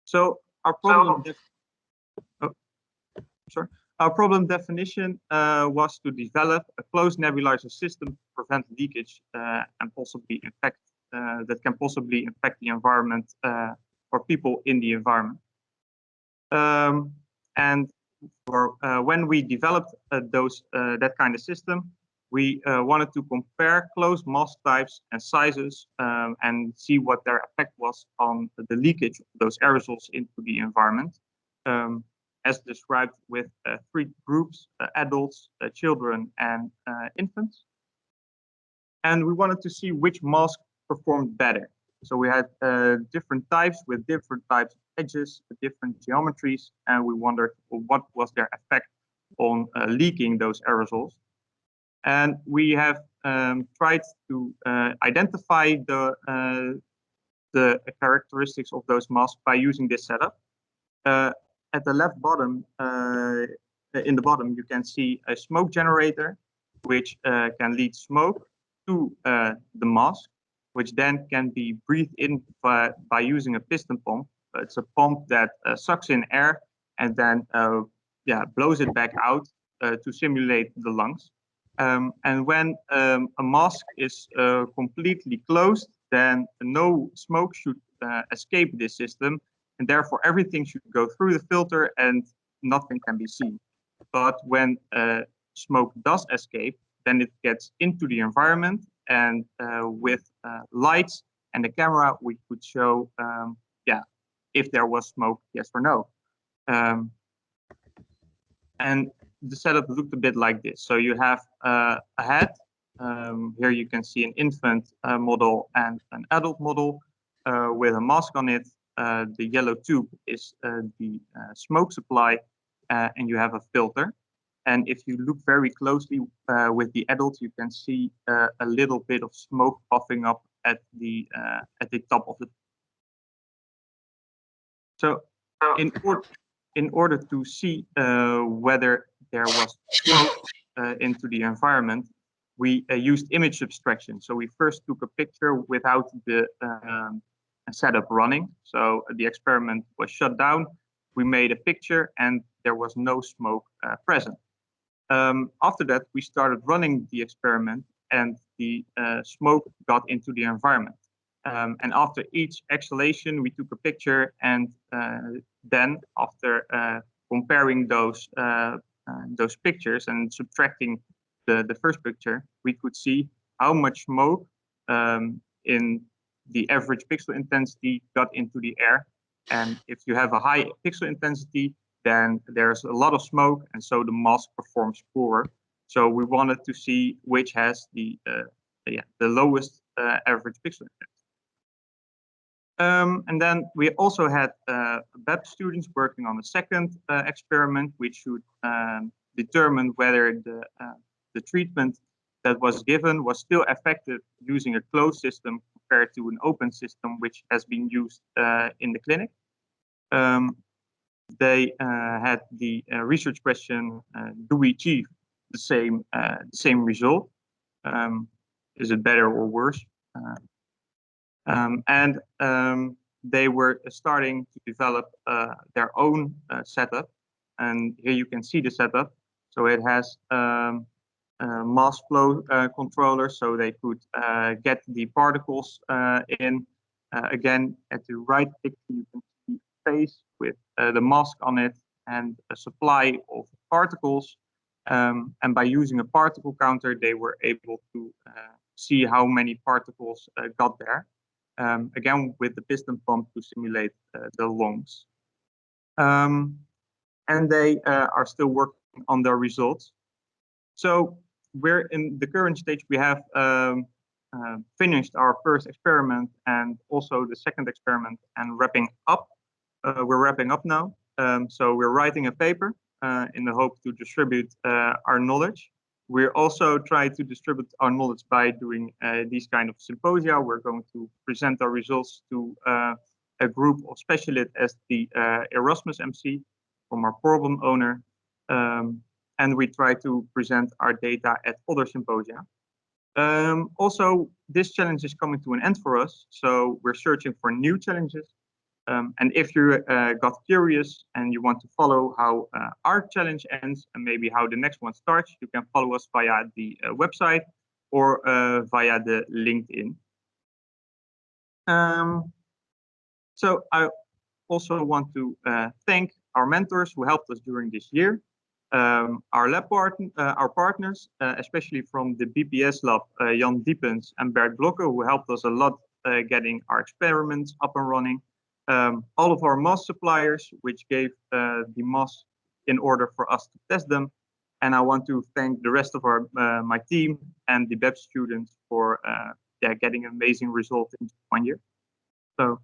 So our problem definition was to develop a closed nebulizer system to prevent leakage and possibly infect that can possibly infect the environment or people in the environment. And for when we developed that kind of system, we wanted to compare closed mask types and sizes and see what their effect was on the leakage of those aerosols into the environment, as described with 3 groups, adults, children, and infants. And we wanted to see which mask performed better. So we had different types with different types of edges, different geometries, and we wondered what was their effect on leaking those aerosols. And we have tried to identify the characteristics of those masks by using this setup. At the left bottom, in the bottom, you can see a smoke generator, which can lead smoke to the mask, which then can be breathed in by using a piston pump. It's a pump that sucks in air and then blows it back out to simulate the lungs. And when a mask is completely closed, then no smoke should escape this system, and therefore everything should go through the filter and nothing can be seen. But when smoke does escape, then it gets into the environment, and with lights and the camera, we could show if there was smoke, yes or no. And the setup looked a bit like this. So you have a head. Here you can see an infant model and an adult model with a mask on it. The yellow tube is the smoke supply, and you have a filter. And if you look very closely with the adult, you can see a little bit of smoke puffing up at the top of the. So in order to see whether there was smoke into the environment, we used image subtraction. So we first took a picture without the setup running. So the experiment was shut down. We made a picture and there was no smoke present. After that, we started running the experiment and the smoke got into the environment. And after each exhalation, we took a picture, and then after comparing those pictures and subtracting the first picture, we could see how much smoke in the average pixel intensity got into the air. And if you have a high pixel intensity, then there's a lot of smoke, and so the mask performs poorer. So we wanted to see which has the lowest average pixel intensity. And then we also had BEP students working on a second experiment, which should determine whether the treatment that was given was still effective using a closed system compared to an open system, which has been used in the clinic. They had the research question: do we achieve the same result? Is it better or worse? And they were starting to develop their own setup. And here you can see the setup. So it has mass flow controller, so they could get the particles in. Again, at the right picture, you can see face with the mask on it and a supply of particles. And by using a particle counter, they were able to see how many particles got there. Again, with the piston pump to simulate the lungs. And they are still working on their results. So we're in the current stage. We have finished our first experiment and also the second experiment and wrapping up. We're wrapping up now. So we're writing a paper in the hope to distribute our knowledge. We're also trying to distribute our knowledge by doing these kind of symposia. We're going to present our results to a group of specialists as the Erasmus MC from our problem owner. And we try to present our data at other symposia. Also, this challenge is coming to an end for us. So we're searching for new challenges. And if you got curious and you want to follow how our challenge ends and maybe how the next one starts, you can follow us via the website or via the LinkedIn. So I also want to thank our mentors who helped us during this year. Our partners, especially from the BPS lab, Jan Diepens and Bert Blokke, who helped us a lot getting our experiments up and running. All of our mask suppliers, which gave the masks in order for us to test them. And I want to thank the rest of my team and the BEP students for getting an amazing result in 1 year. So,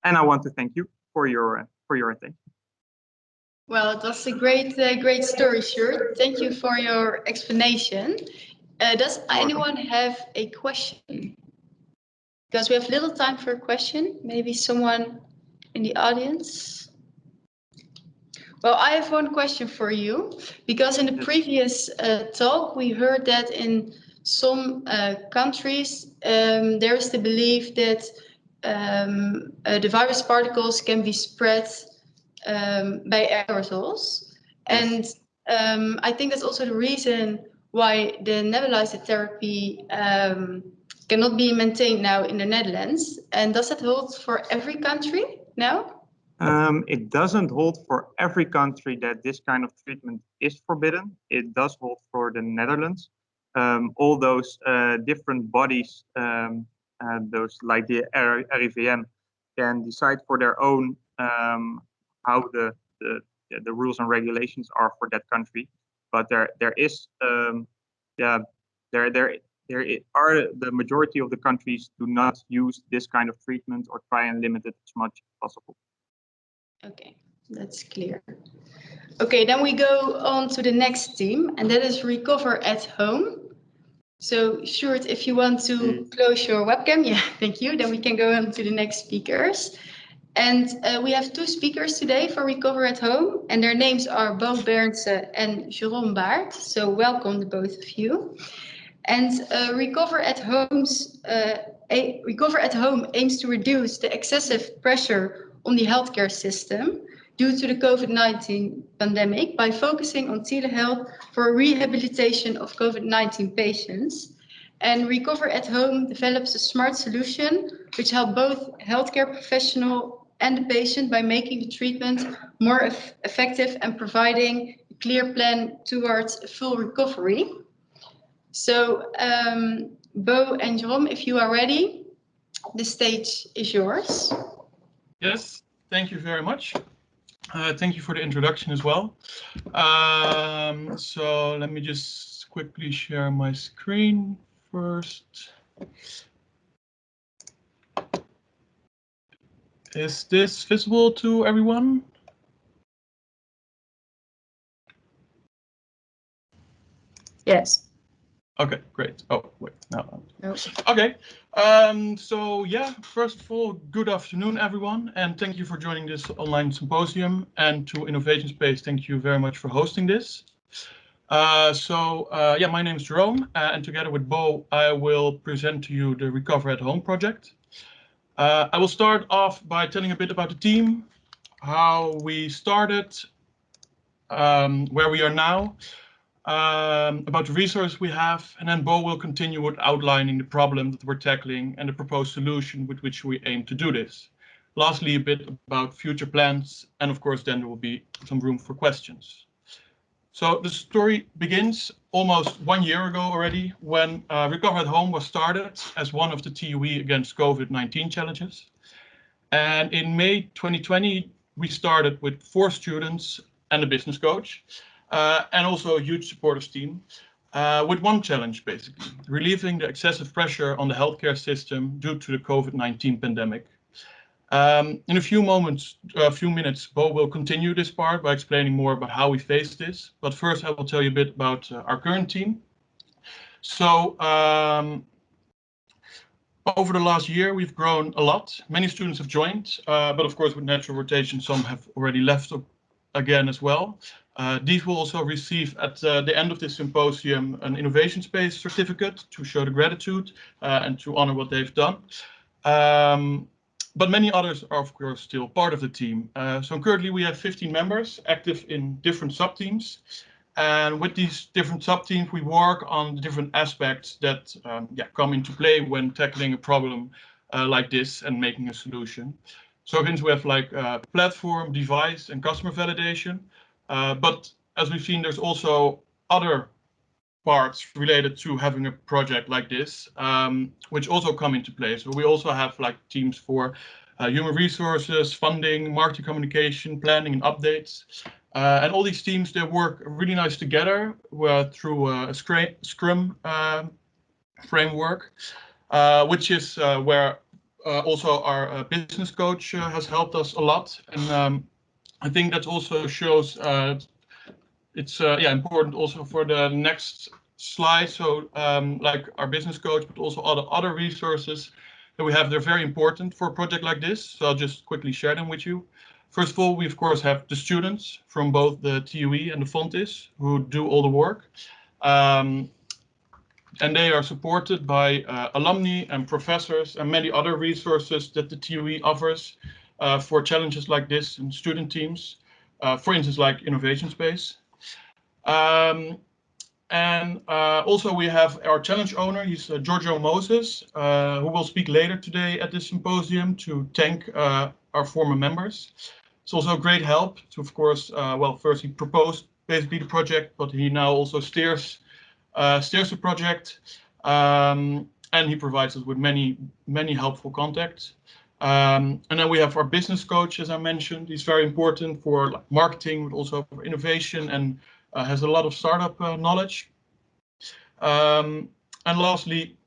and I want to thank you for your attention. Well, it was a great story, Sjoerd. Thank you for your explanation. Does anyone have a question? Because we have little time for a question. Maybe someone in the audience? Well, I have one question for you, because in the previous talk, we heard that in some countries, there is the belief that the virus particles can be spread by aerosols. And I think that's also the reason why the nebulizer therapy cannot be maintained now in the Netherlands. And does that hold for every country now? It doesn't hold for every country that this kind of treatment is forbidden. It does hold for the Netherlands. All those different bodies, those like the RIVM, can decide for their own how the rules and regulations are for that country. But there are the majority of the countries do not use this kind of treatment or try and limit it as much as possible. Okay, that's clear. Okay, then we go on to the next theme, and that is recover at home. So, Sjoerd, if you want to close your webcam, yeah, thank you. Then we can go on to the next speakers. And we have two speakers today for Recover at Home, and their names are Bo Berndsen and Jerome Baert. So welcome to both of you. And Recover at Home aims to reduce the excessive pressure on the healthcare system due to the COVID-19 pandemic by focusing on telehealth for rehabilitation of COVID-19 patients. And Recover at Home develops a smart solution which helps both healthcare professional and the patient by making the treatment more effective and providing a clear plan towards a full recovery. So, Bo and Jerome, if you are ready, the stage is yours. Yes, thank you very much. Thank you for the introduction as well. So let me just quickly share my screen first. Is this visible to everyone? Yes. Okay, great. Oh, wait, no. No. Okay, so yeah, first of all, good afternoon, everyone, and thank you for joining this online symposium. And to Innovation Space, thank you very much for hosting this. Yeah, my name is Jerome, and together with Bo, I will present to you the Recover at Home project. I will start off by telling a bit about the team, how we started, where we are now, about the resource we have, and then Bo will continue with outlining the problem that we're tackling and the proposed solution with which we aim to do this. Lastly, a bit about future plans, and of course, then there will be some room for questions. So the story begins almost 1 year ago already, when Recover at Home was started as one of the TUE against COVID-19 challenges. And in May 2020, we started with 4 students and a business coach, and also a huge supportive team, with one challenge, basically, relieving the excessive pressure on the healthcare system due to the COVID-19 pandemic. In a few minutes, Bo will continue this part by explaining more about how we face this. But first, I will tell you a bit about our current team. So, over the last year, we've grown a lot. Many students have joined, but of course, with natural rotation, some have already left again as well. These will also receive at the end of this symposium an Innovation Space certificate to show the gratitude and to honor what they've done. But many others are, of course, still part of the team. So currently we have 15 members active in different sub-teams. And with these different sub-teams, we work on the different aspects that come into play when tackling a problem like this and making a solution. So hence we have like platform, device, and customer validation. But as we've seen, there's also other parts related to having a project like this, which also come into play. So we also have like teams for human resources, funding, marketing communication, planning, and updates. And all these teams, they work really nice together through a Scrum framework, which is where also our business coach has helped us a lot. And I think that also shows it's important also for the next slide. So like our business coach, but also other resources that we have, they're very important for a project like this. So I'll just quickly share them with you. First of all, we of course have the students from both the TUE and the Fontis who do all the work. And they are supported by alumni and professors and many other resources that the TUE offers for challenges like this in student teams, for instance, like Innovation Space. And also we have our challenge owner, he's Giorgio Moses, who will speak later today at this symposium to thank our former members. It's also a great help to, of course, well, first he proposed basically the project, but he now also steers the project, and he provides us with many helpful contacts. And then we have our business coach, as I mentioned. He's very important for like marketing, but also for innovation, and has a lot of startup knowledge. And lastly,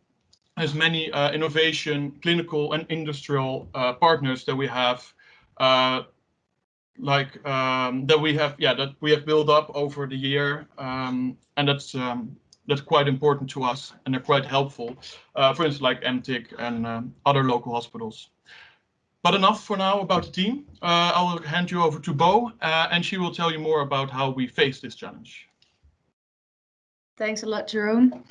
there's many innovation, clinical, and industrial partners that we have, that we have built up over the year, and that's quite important to us, and they're quite helpful. For instance, like MTIC and other local hospitals. But enough for now about the team. I will hand you over to Bo, and she will tell you more about how we face this challenge. Thanks a lot, Jerome.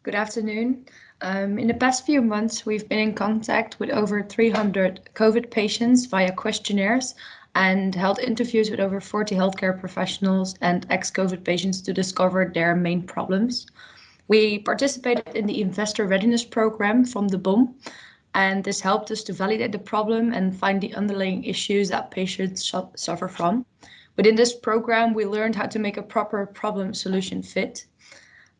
Good afternoon. In the past few months, we've been in contact with over 300 COVID patients via questionnaires and held interviews with over 40 healthcare professionals and ex-COVID patients to discover their main problems. We participated in the Investor Readiness Program from the BOM, and this helped us to validate the problem and find the underlying issues that patients suffer from. Within this program, we learned how to make a proper problem solution fit.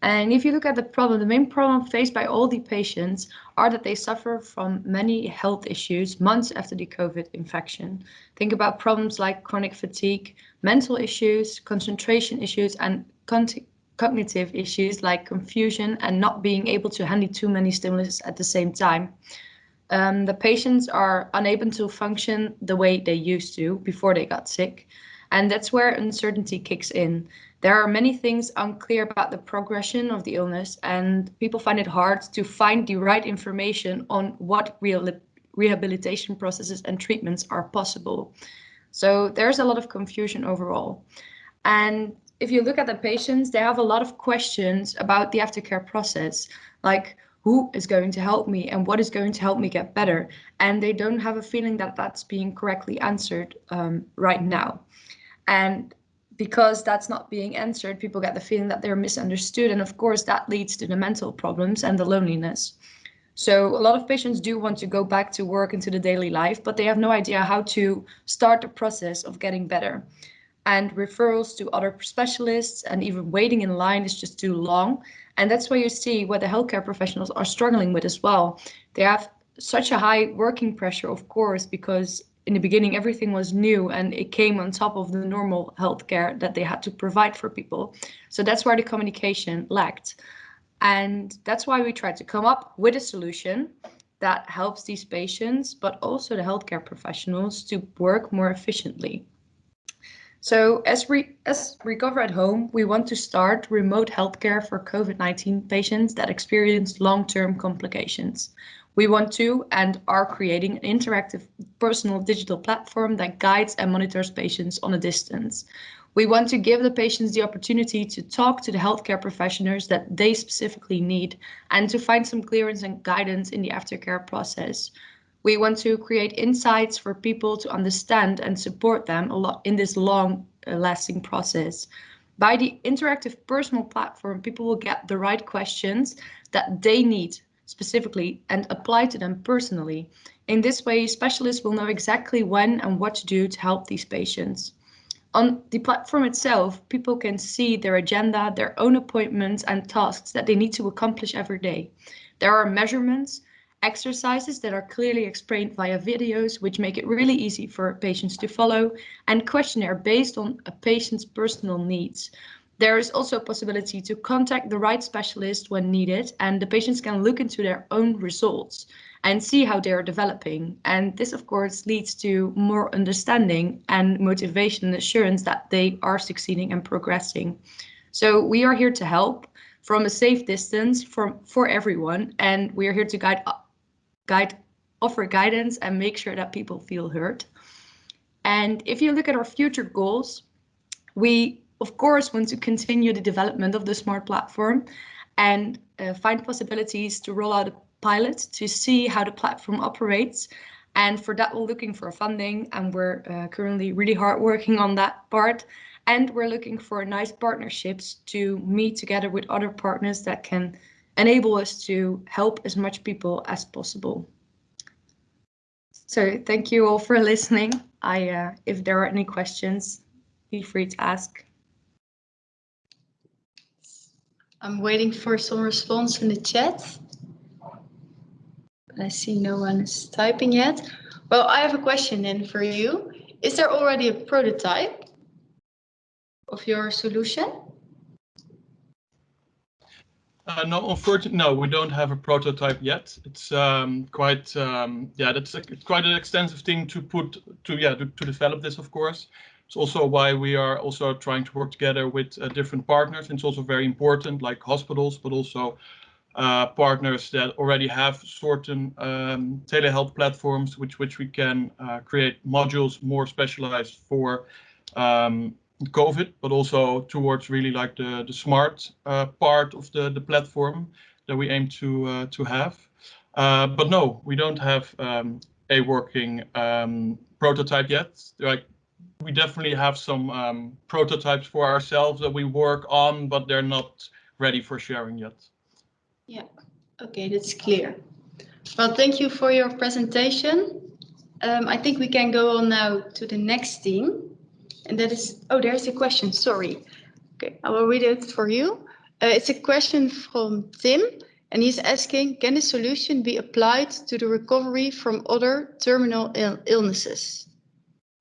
And if you look at the problem, the main problem faced by all the patients are that they suffer from many health issues months after the COVID infection. Think about problems like chronic fatigue, mental issues, concentration issues, and cognitive issues like confusion and not being able to handle too many stimulus at the same time. The patients are unable to function the way they used to before they got sick. And that's where uncertainty kicks in. There are many things unclear about the progression of the illness, and people find it hard to find the right information on what rehabilitation processes and treatments are possible. So there's a lot of confusion overall. And if you look at the patients, they have a lot of questions about the aftercare process, like who is going to help me and what is going to help me get better? And they don't have a feeling that that's being correctly answered right now. And because that's not being answered, people get the feeling that they're misunderstood. And of course, that leads to the mental problems and the loneliness. So a lot of patients do want to go back to work into the daily life, but they have no idea how to start the process of getting better. And referrals to other specialists and even waiting in line is just too long. And that's where you see what the healthcare professionals are struggling with as well. They have such a high working pressure, of course, because in the beginning, everything was new and it came on top of the normal healthcare that they had to provide for people. So that's where the communication lacked. And that's why we tried to come up with a solution that helps these patients, but also the healthcare professionals to work more efficiently. So as Recover at Home, we want to start remote healthcare for COVID-19 patients that experience long-term complications. We want to and are creating an interactive personal digital platform that guides and monitors patients on a distance. We want to give the patients the opportunity to talk to the healthcare professionals that they specifically need and to find some clearance and guidance in the aftercare process. We want to create insights for people to understand and support them a lot in this long-lasting process. By the interactive personal platform, people will get the right questions that they need specifically and apply to them personally. In this way, specialists will know exactly when and what to do to help these patients. On the platform itself, people can see their agenda, their own appointments and tasks that they need to accomplish every day. There are measurements, exercises that are clearly explained via videos, which make it really easy for patients to follow, and questionnaire based on a patient's personal needs. There is also a possibility to contact the right specialist when needed, and the patients can look into their own results and see how they are developing. And this, of course, leads to more understanding and motivation and assurance that they are succeeding and progressing. So we are here to help from a safe distance for everyone, and we are here to offer guidance and make sure that people feel heard. And if you look at our future goals, we of course want to continue the development of the smart platform and find possibilities to roll out a pilot to see how the platform operates. And for that, we're looking for funding, and we're currently really hard working on that part. And we're looking for nice partnerships to meet together with other partners that can enable us to help as much people as possible. So thank you all for listening. If there are any questions, feel free to ask. I'm waiting for some response in the chat. I see no one is typing yet. Well, I have a question then for you. Is there already a prototype of your solution? No, unfortunately, no, we don't have a prototype yet. It's quite it's quite an extensive thing to develop this, of course. It's also why we are also trying to work together with different partners. And it's also very important, like hospitals, but also partners that already have certain telehealth platforms, which we can create modules more specialized for COVID, but also towards really like the smart part of the platform that we aim to have. But no, we don't have a working prototype yet. Like, we definitely have some prototypes for ourselves that we work on, but they're not ready for sharing yet. Yeah, okay, that's clear. Well, thank you for your presentation. I think we can go on now to the next theme. And that is, oh, there's a question, sorry. Okay, I will read it for you. It's a question from Tim, and he's asking, can the solution be applied to the recovery from other terminal illnesses?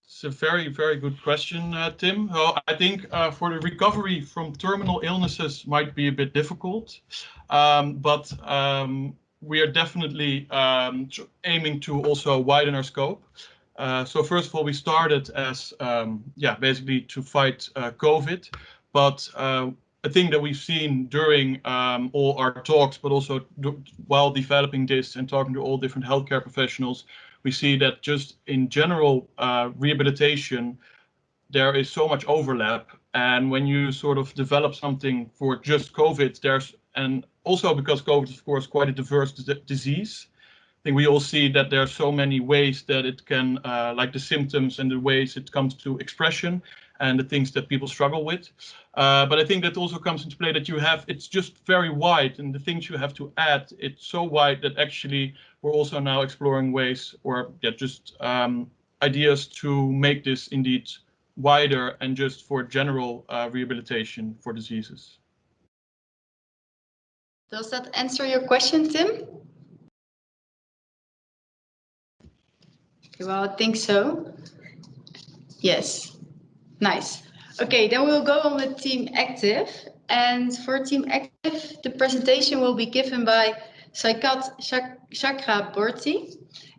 It's a very, very good question, Tim. Well, I think for the recovery from terminal illnesses might be a bit difficult, but we are definitely aiming to also widen our scope. So first of all, we started as basically to fight COVID, but a thing that we've seen during all our talks, but also while developing this and talking to all different healthcare professionals, we see that just in general rehabilitation, there is so much overlap. And when you sort of develop something for just COVID, and also because COVID is of course quite a diverse disease, I think we all see that there are so many ways that it can, like the symptoms and the ways it comes to expression and the things that people struggle with. But I think that also comes into play that it's just very wide, and the things you have to add, it's so wide that actually we're also now exploring ways or just ideas to make this indeed wider and just for general rehabilitation for diseases. Does that answer your question, Tim? Okay, well, I think so. Yes, nice. Okay, then we'll go on with Team Active. And for Team Active, the presentation will be given by Saikat Chakraborty.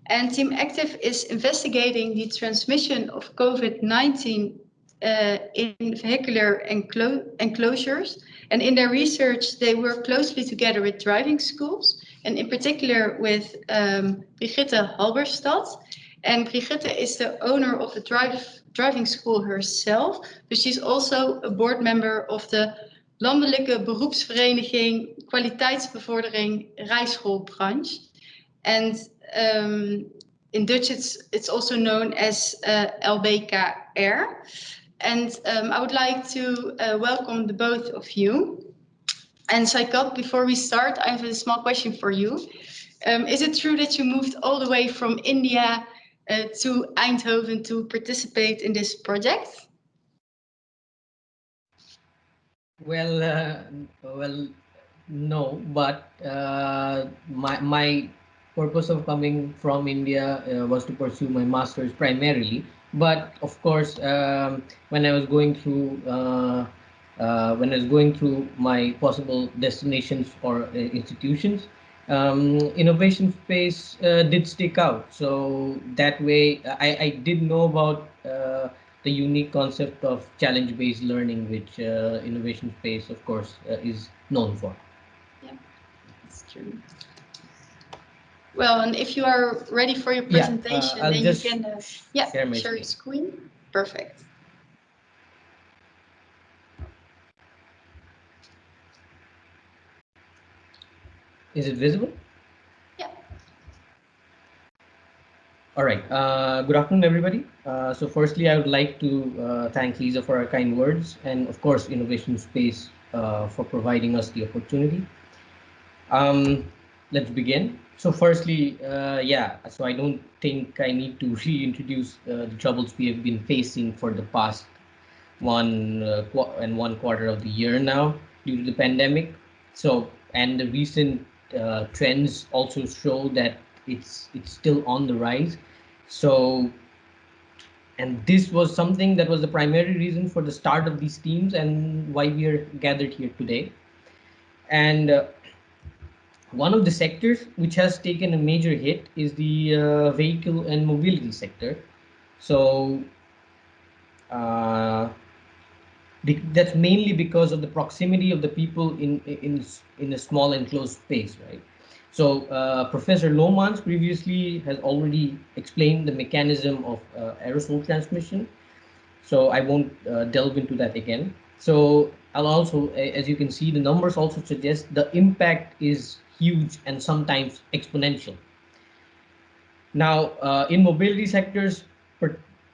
And Team Active is investigating the transmission of COVID-19 in vehicular enclosures. And in their research, they work closely together with driving schools, and in particular with Brigitte Halberstad. And Brigitte is the owner of the driving school herself, but she's also a board member of the Landelijke Beroepsvereniging Kwaliteitsbevordering Rijschoolbranche. And in Dutch, it's also known as LBKR. And I would like to welcome the both of you. And Saikat, before we start, I have a small question for you. Is it true that you moved all the way from India to Eindhoven to participate in this project? Well, no, but my purpose of coming from India was to pursue my master's primarily. But of course, when I was going through my possible destinations or institutions, innovation space did stick out. So that way, I did know about the unique concept of challenge-based learning, which innovation space, of course, is known for. Yeah, that's true. Well, and if you are ready for your presentation, I'll then just you can share my share your screen. Perfect. Is it visible? Yeah. All right. Good afternoon, everybody. So firstly, I would like to thank Lisa for her kind words, and of course, Innovation Space for providing us the opportunity. Let's begin. So firstly, so I don't think I need to reintroduce the troubles we have been facing for the past one quarter of the year now due to the pandemic. So, and the recent trends also show that it's still on the rise. So, and this was something that was the primary reason for the start of these teams and why we are gathered here today. And one of the sectors which has taken a major hit is the vehicle and mobility sector. So that's mainly because of the proximity of the people in a small enclosed space, right? So Professor Lomans previously has already explained the mechanism of aerosol transmission. So I won't delve into that again. So I'll also, as you can see, the numbers also suggest the impact is huge and sometimes exponential. Now, in mobility sectors,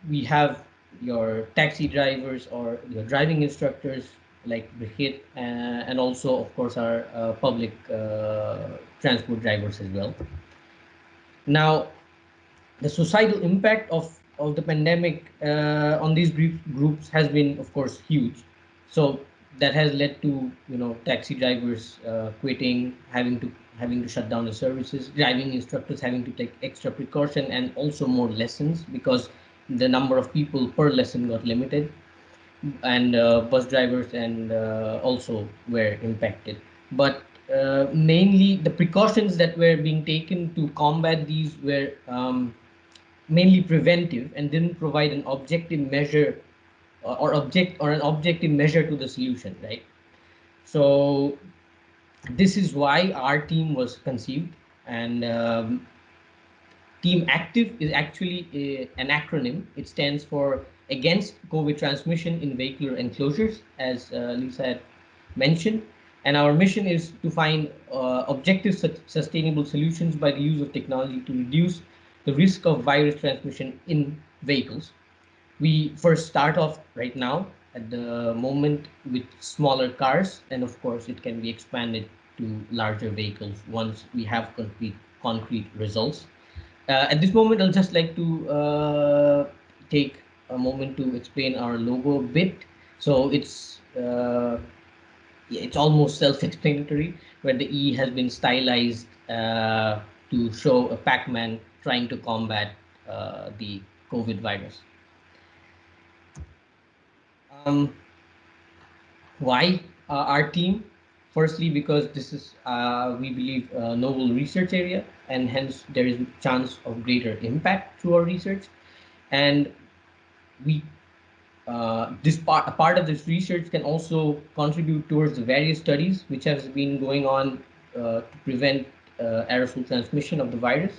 we have your taxi drivers or your driving instructors like Brigit, and also, of course, our public transport drivers as well. Now, the societal impact of the pandemic on these groups has been, of course, huge. So that has led to taxi drivers quitting, having to shut down the services, driving instructors having to take extra precaution and also more lessons because the number of people per lesson got limited, and bus drivers and also were impacted. But mainly the precautions that were being taken to combat these were mainly preventive and didn't provide an objective measure or an objective measure to the solution, right? So this is why our team was conceived, and Team Active is actually an acronym. It stands for Against COVID Transmission in Vehicular Enclosures, as Lisa had mentioned. And our mission is to find objective sustainable solutions by the use of technology to reduce the risk of virus transmission in vehicles. We first start off right now at the moment with smaller cars, and of course it can be expanded to larger vehicles once we have concrete results. At this moment, I'll just like to take a moment to explain our logo a bit. So it's almost self-explanatory, where the E has been stylized to show a Pac-Man trying to combat the COVID virus. Why our team? Firstly, because this is, we believe, a novel research area, and hence there is a chance of greater impact through our research. And we, a part of this research can also contribute towards the various studies which have been going on to prevent aerosol transmission of the virus.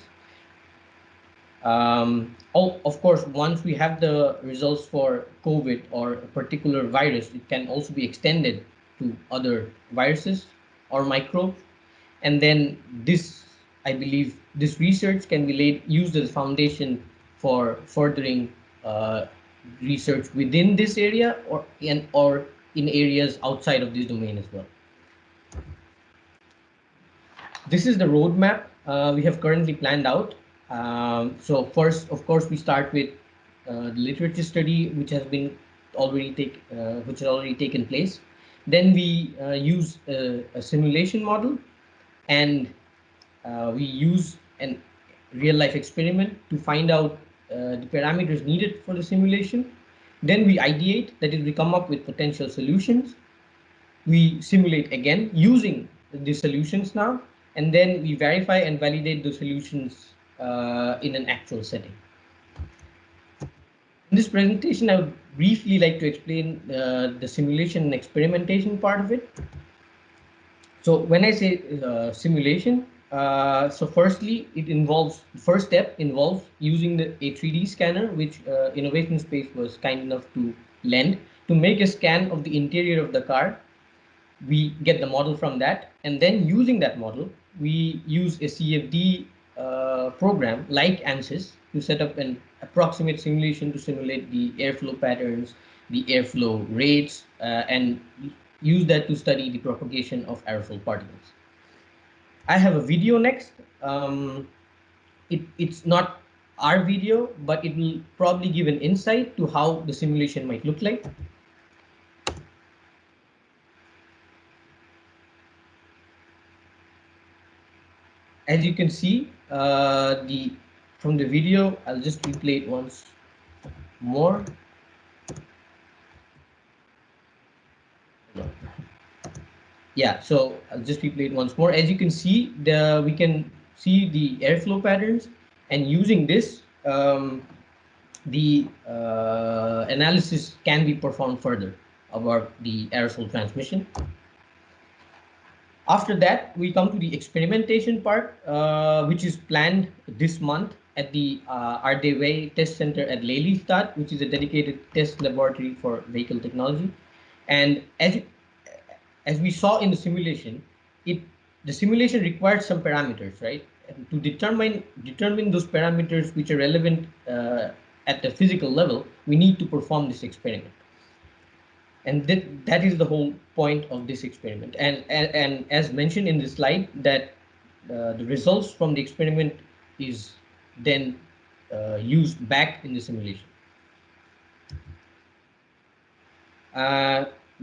Of course, once we have the results for COVID or a particular virus, it can also be extended to other viruses or microbes. And then this, I believe, this research can be used as a foundation for furthering research within this area or in areas outside of this domain as well. This is the roadmap we have currently planned out. So first, of course, we start with the literature study, which has already taken place. Then we use a simulation model, and we use a real-life experiment to find out the parameters needed for the simulation. Then we ideate, that is, we come up with potential solutions. We simulate again using the solutions now, and then we verify and validate the solutions in an actual setting. In this presentation, I would briefly like to explain the simulation and experimentation part of it. So when I say simulation, so firstly, first step involves using a 3D scanner, which Innovation Space was kind enough to lend, to make a scan of the interior of the car. We get the model from that, and then using that model, we use a CFD program like ANSYS to set up an approximate simulation to simulate the airflow patterns, the airflow rates, and use that to study the propagation of aerosol particles. I have a video next. It's not our video, but it will probably give an insight to how the simulation might look like. As you can see, from the video, I'll just replay it once more. Yeah, so I'll just replay it once more. As you can see, we can see the airflow patterns, and using this, the analysis can be performed further about the aerosol transmission. After that, we come to the experimentation part, which is planned this month at the Ardewey Test Center at Lelystad, which is a dedicated test laboratory for vehicle technology. And as we saw in the simulation, the simulation requires some parameters, right? And to determine those parameters which are relevant at the physical level, we need to perform this experiment. And that is the whole point of this experiment. And as mentioned in the slide, that the results from the experiment is then used back in the simulation.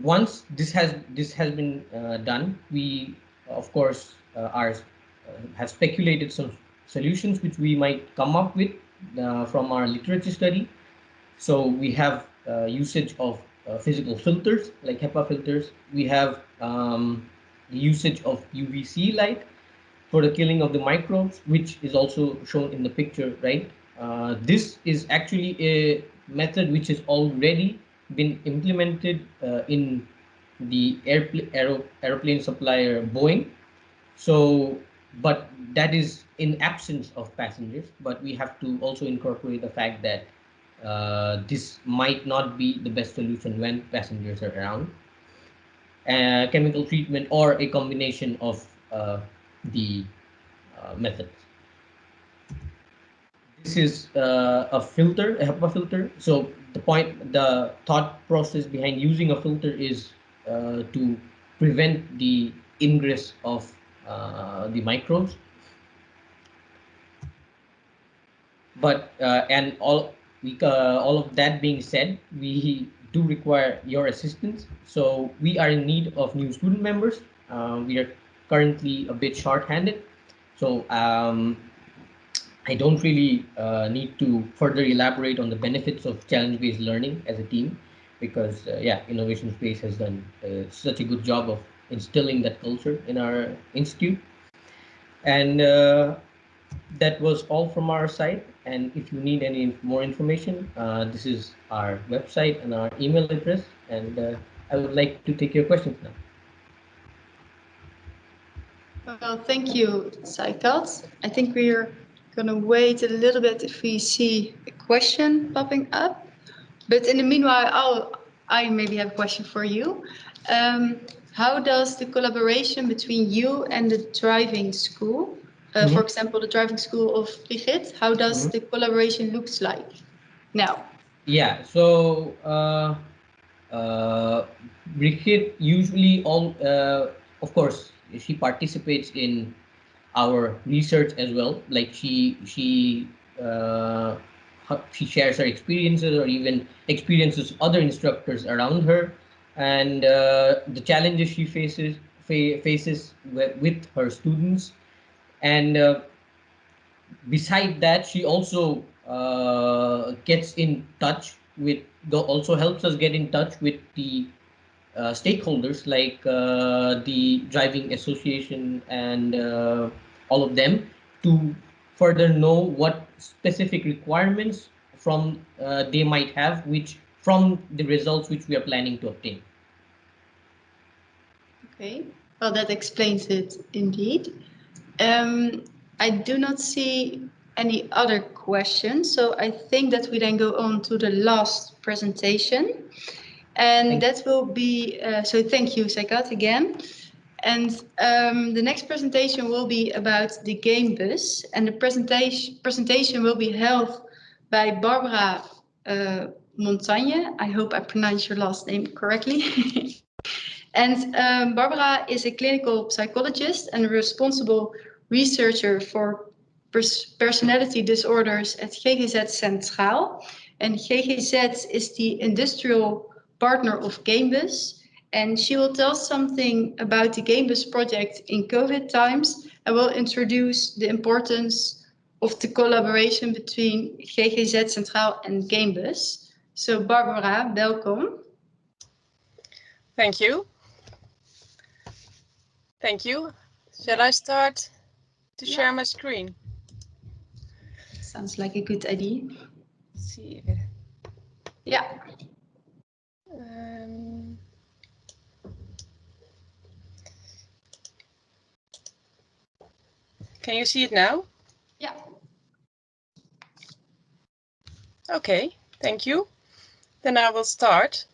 Once this has been done, we of course have speculated some solutions which we might come up with from our literature study. So we have usage of physical filters like HEPA filters. We have the usage of UVC light for the killing of the microbes, which is also shown in the picture, right? This is actually a method which has already been implemented in the aeroplane supplier Boeing. So, but that is in absence of passengers, but we have to also incorporate the fact that this might not be the best solution when passengers are around. Chemical treatment or a combination of the methods. This is a filter, a HEPA filter. So the thought process behind using a filter is to prevent the ingress of the microbes. But and all of that being said, we do require your assistance. So we are in need of new student members. We are currently a bit short-handed. So I don't really need to further elaborate on the benefits of challenge-based learning as a team, because yeah, Innovation Space has done such a good job of instilling that culture in our institute. And that was all from our side. And if you need any more information, this is our website and our email address. And I would like to take your questions now. Well, thank you, Saikat. I think we're going to wait a little bit if we see a question popping up. But in the meanwhile, I maybe have a question for you. How does the collaboration between you and the driving school, for example, the driving school of Brigitte, how does the collaboration looks like now? Yeah, so Brigitte usually of course, she participates in our research as well. Like she shares her experiences or even experiences other instructors around her. and the challenges she faces with her students. And beside that, she also gets in touch with also helps us get in touch with the stakeholders like the driving association and all of them, to further know what specific requirements from they might have, which from the results which we are planning to obtain. Okay, well, that explains it indeed. I do not see any other questions, so I think that we then go on to the last presentation. And that will be, so thank you, Sekat, again. And the next presentation will be about the game bus, and the presentation will be held by Barbara Montagne. I hope I pronounced your last name correctly. And Barbara is a clinical psychologist and a responsible researcher for personality disorders at GGZ Centraal. And GGZ is the industrial partner of GameBus. And she will tell something about the GameBus project in COVID times and will introduce the importance of the collaboration between GGZ Centraal and GameBus. So Barbara, welcome. Thank you. Thank you. Shall I start to share my screen? Sounds like a good idea. Let's see. Yeah. Can you see it now? Yeah. Okay, thank you. Then I will start.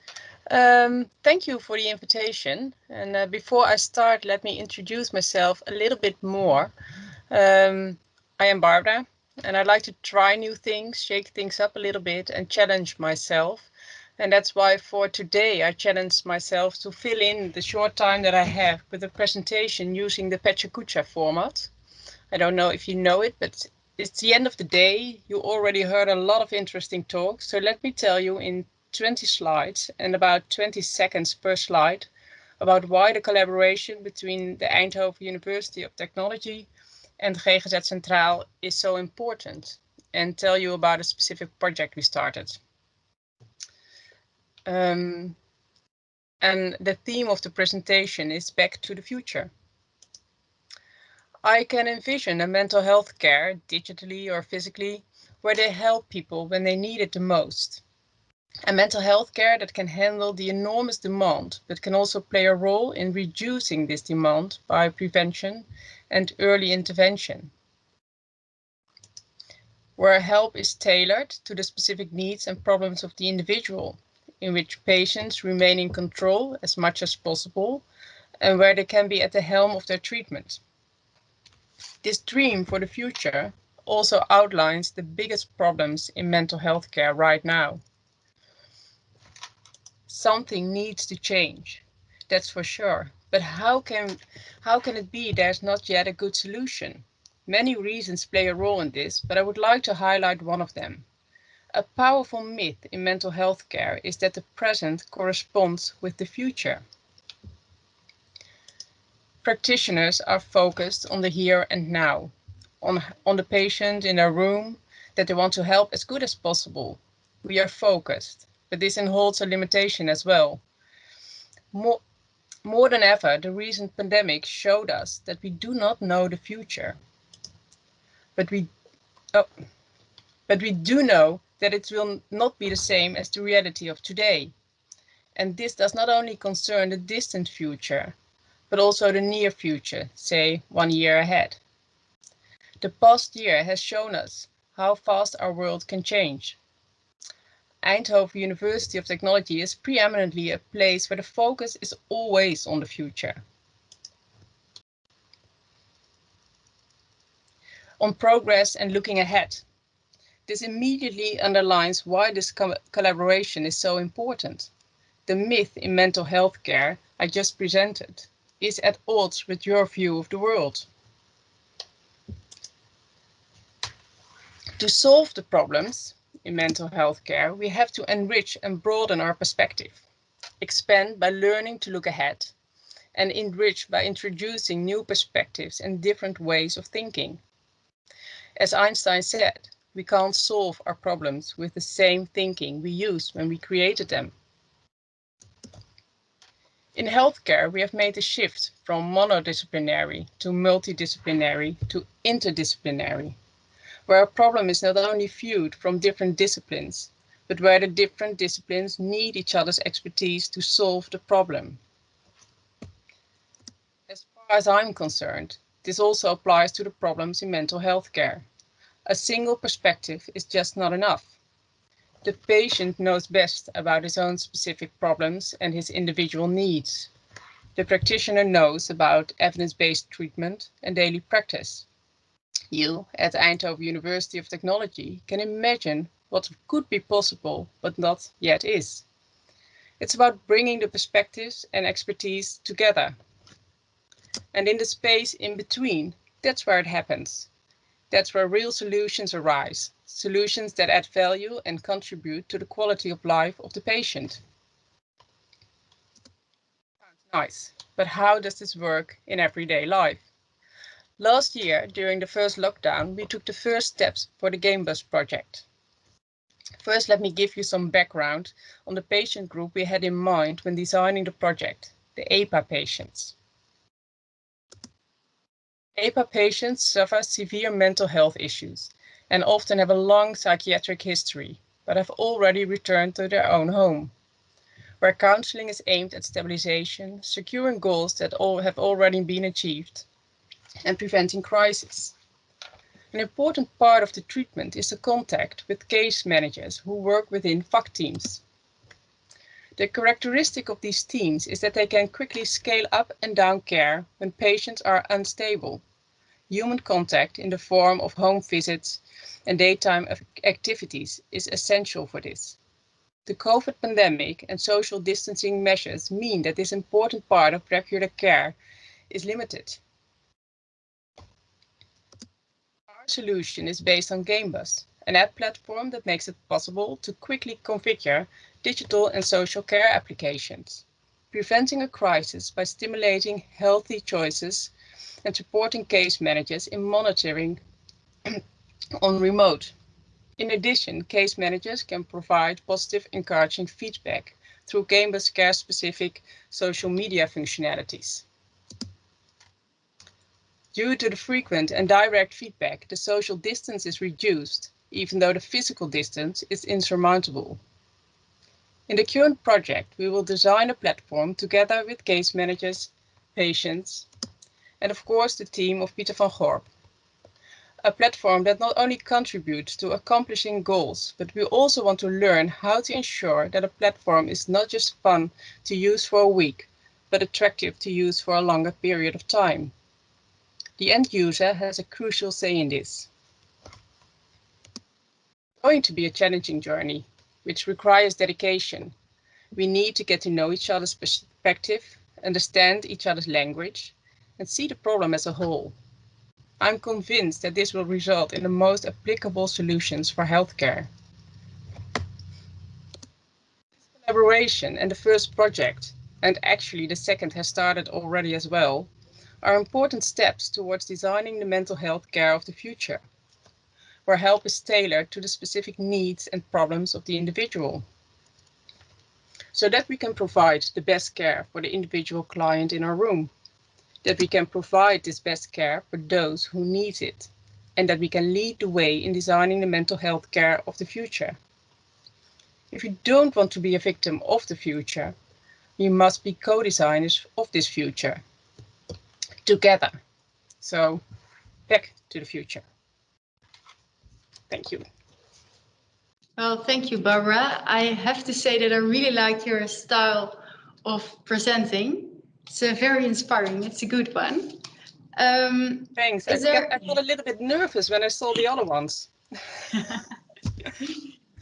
Thank you for the invitation. And before I start, let me introduce myself a little bit more. I am Barbara, and I like to try new things, shake things up a little bit, and challenge myself. And that's why for today, I challenged myself to fill in the short time that I have with a presentation using the Pecha format. I don't know if you know it, but it's the end of the day. You already heard a lot of interesting talks. So let me tell you in 20 slides and about 20 seconds per slide about why the collaboration between the Eindhoven University of Technology and GGZ Centraal is so important, and tell you about a specific project we started. And the theme of the presentation is Back to the Future. I can envision a mental health care, digitally or physically, where they help people when they need it the most. A mental health care that can handle the enormous demand, but can also play a role in reducing this demand by prevention and early intervention. Where help is tailored to the specific needs and problems of the individual, in which patients remain in control as much as possible, and where they can be at the helm of their treatment. This dream for the future also outlines the biggest problems in mental health care right now. Something needs to change, that's for sure. But how can it be there's not yet a good solution? Many reasons play a role in this, but I would like to highlight one of them. A powerful myth in mental health care is that the present corresponds with the future. Practitioners are focused on the here and now, on the patient in their room that they want to help as good as possible. We are focused, but this holds a limitation as well. More than ever, the recent pandemic showed us that we do not know the future. But we do know that it will not be the same as the reality of today. And this does not only concern the distant future, but also the near future, say 1 year ahead. The past year has shown us how fast our world can change. Eindhoven University of Technology is preeminently a place where the focus is always on the future. On progress and looking ahead. This immediately underlines why this collaboration is so important. The myth in mental health care I just presented is at odds with your view of the world. To solve the problems in mental health care, we have to enrich and broaden our perspective. expand by learning to look ahead, and enrich by introducing new perspectives and different ways of thinking. As Einstein said, we can't solve our problems with the same thinking we used when we created them. In healthcare, we have made a shift from monodisciplinary to multidisciplinary to interdisciplinary, where a problem is not only viewed from different disciplines, but where the different disciplines need each other's expertise to solve the problem. As far as I'm concerned, this also applies to the problems in mental health care. A single perspective is just not enough. The patient knows best about his own specific problems and his individual needs. The practitioner knows about evidence-based treatment and daily practice. You, at Eindhoven University of Technology, can imagine what could be possible, but not yet is. It's about bringing the perspectives and expertise together. And in the space in between, that's where it happens. That's where real solutions arise, solutions that add value and contribute to the quality of life of the patient. Sounds nice, but how does this work in everyday life? Last year, during the first lockdown, we took the first steps for the GameBus project. First, let me give you some background on the patient group we had in mind when designing the project, the APA patients. APA patients suffer severe mental health issues and often have a long psychiatric history, but have already returned to their own home, where counseling is aimed at stabilization, securing goals that have already been achieved, and preventing crisis. An important part of the treatment is the contact with case managers who work within FAC teams. The characteristic of these teams is that they can quickly scale up and down care when patients are unstable. Human contact in the form of home visits and daytime activities is essential for this. The COVID pandemic and social distancing measures mean that this important part of regular care is limited. Our solution is based on GameBus, an app platform that makes it possible to quickly configure digital and social care applications, preventing a crisis by stimulating healthy choices and supporting case managers in monitoring on remote. In addition, case managers can provide positive, encouraging feedback through GameBus care-specific social media functionalities. Due to the frequent and direct feedback, the social distance is reduced, even though the physical distance is insurmountable. In the current project, we will design a platform together with case managers, patients, and of course the team of Pieter van Gorp. A platform that not only contributes to accomplishing goals, but we also want to learn how to ensure that a platform is not just fun to use for a week, but attractive to use for a longer period of time. The end user has a crucial say in this. It's going to be a challenging journey, which requires dedication. We need to get to know each other's perspective, understand each other's language, and see the problem as a whole. I'm convinced that this will result in the most applicable solutions for healthcare. This collaboration and the first project, and actually the second has started already as well, are important steps towards designing the mental health care of the future, where help is tailored to the specific needs and problems of the individual, so that we can provide the best care for the individual client in our room, that we can provide this best care for those who need it, and that we can lead the way in designing the mental health care of the future. If you don't want to be a victim of the future, you must be co-designers of this future, together. So, back to the future. Thank you. Well, thank you, Barbara. I have to say that I really like your style of presenting. It's very inspiring. It's a good one. Thanks. I got a little bit nervous when I saw the other ones.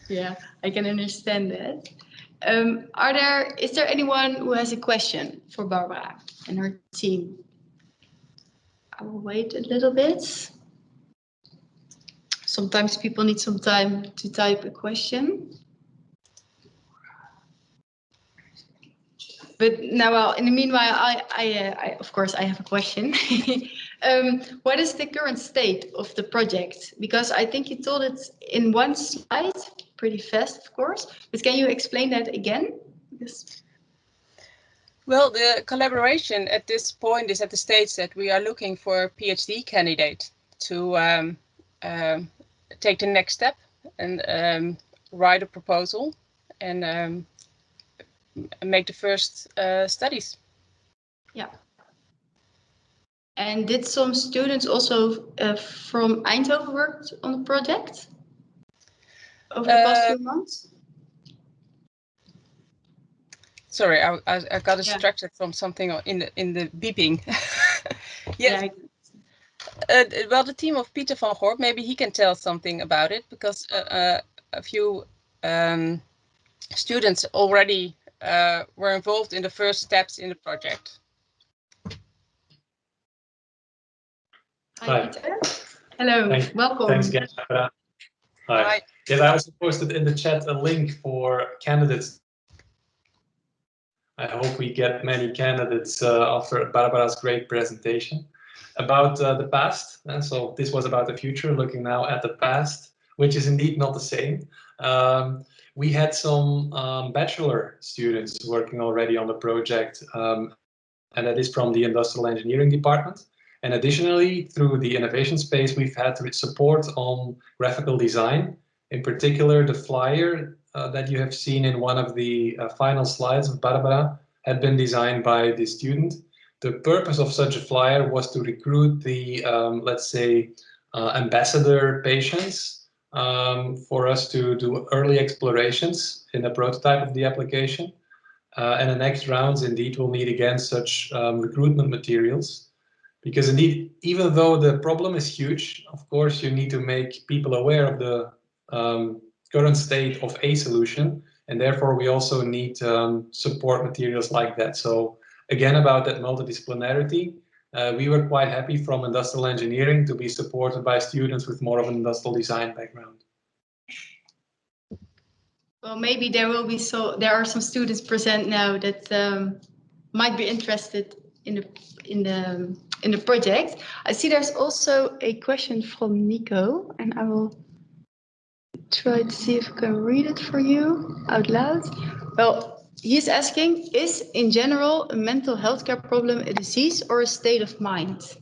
Yeah, I can understand that. Is there anyone who has a question for Barbara and her team? I will wait a little bit. Sometimes people need some time to type a question. But now, well, in the meanwhile, I of course, I have a question. What is the current state of the project? Because I think you told it in one slide, pretty fast, of course. But can you explain that again? Yes. Well, the collaboration at this point is at the stage that we are looking for a PhD candidate to take the next step and write a proposal and make the first studies. Yeah. And did some students also from Eindhoven work on the project over the past few months? Sorry, I got distracted from something in the beeping. Yes. Yeah. Well, the team of Peter van Gorp, maybe he can tell something about it, because a few students already were involved in the first steps in the project. Hi, Peter. Hello, welcome. Thanks again. Hi. Hi. Yes, I also posted in the chat a link for candidates. I hope we get many candidates after Barbara's great presentation about the past. And so this was about the future, looking now at the past, which is indeed not the same. We had some bachelor students working already on the project, and that is from the Industrial Engineering department. And additionally, through the innovation space, we've had support on graphical design. In particular, the flyer that you have seen in one of the final slides of Barbara had been designed by the student. The purpose of such a flyer was to recruit the, let's say, ambassador patients for us to do early explorations in the prototype of the application. And the next rounds, indeed, will need again such recruitment materials. Because indeed, even though the problem is huge, of course, you need to make people aware of the current state of a solution, and therefore we also need support materials like that. So again, about that multidisciplinarity, we were quite happy from industrial engineering to be supported by students with more of an industrial design background. Well, maybe there are some students present now that might be interested in the project. I see there's also a question from Nico, and I will try to see if I can read it for you out loud. Well, he's asking, is in general a mental health care problem a disease or a state of mind?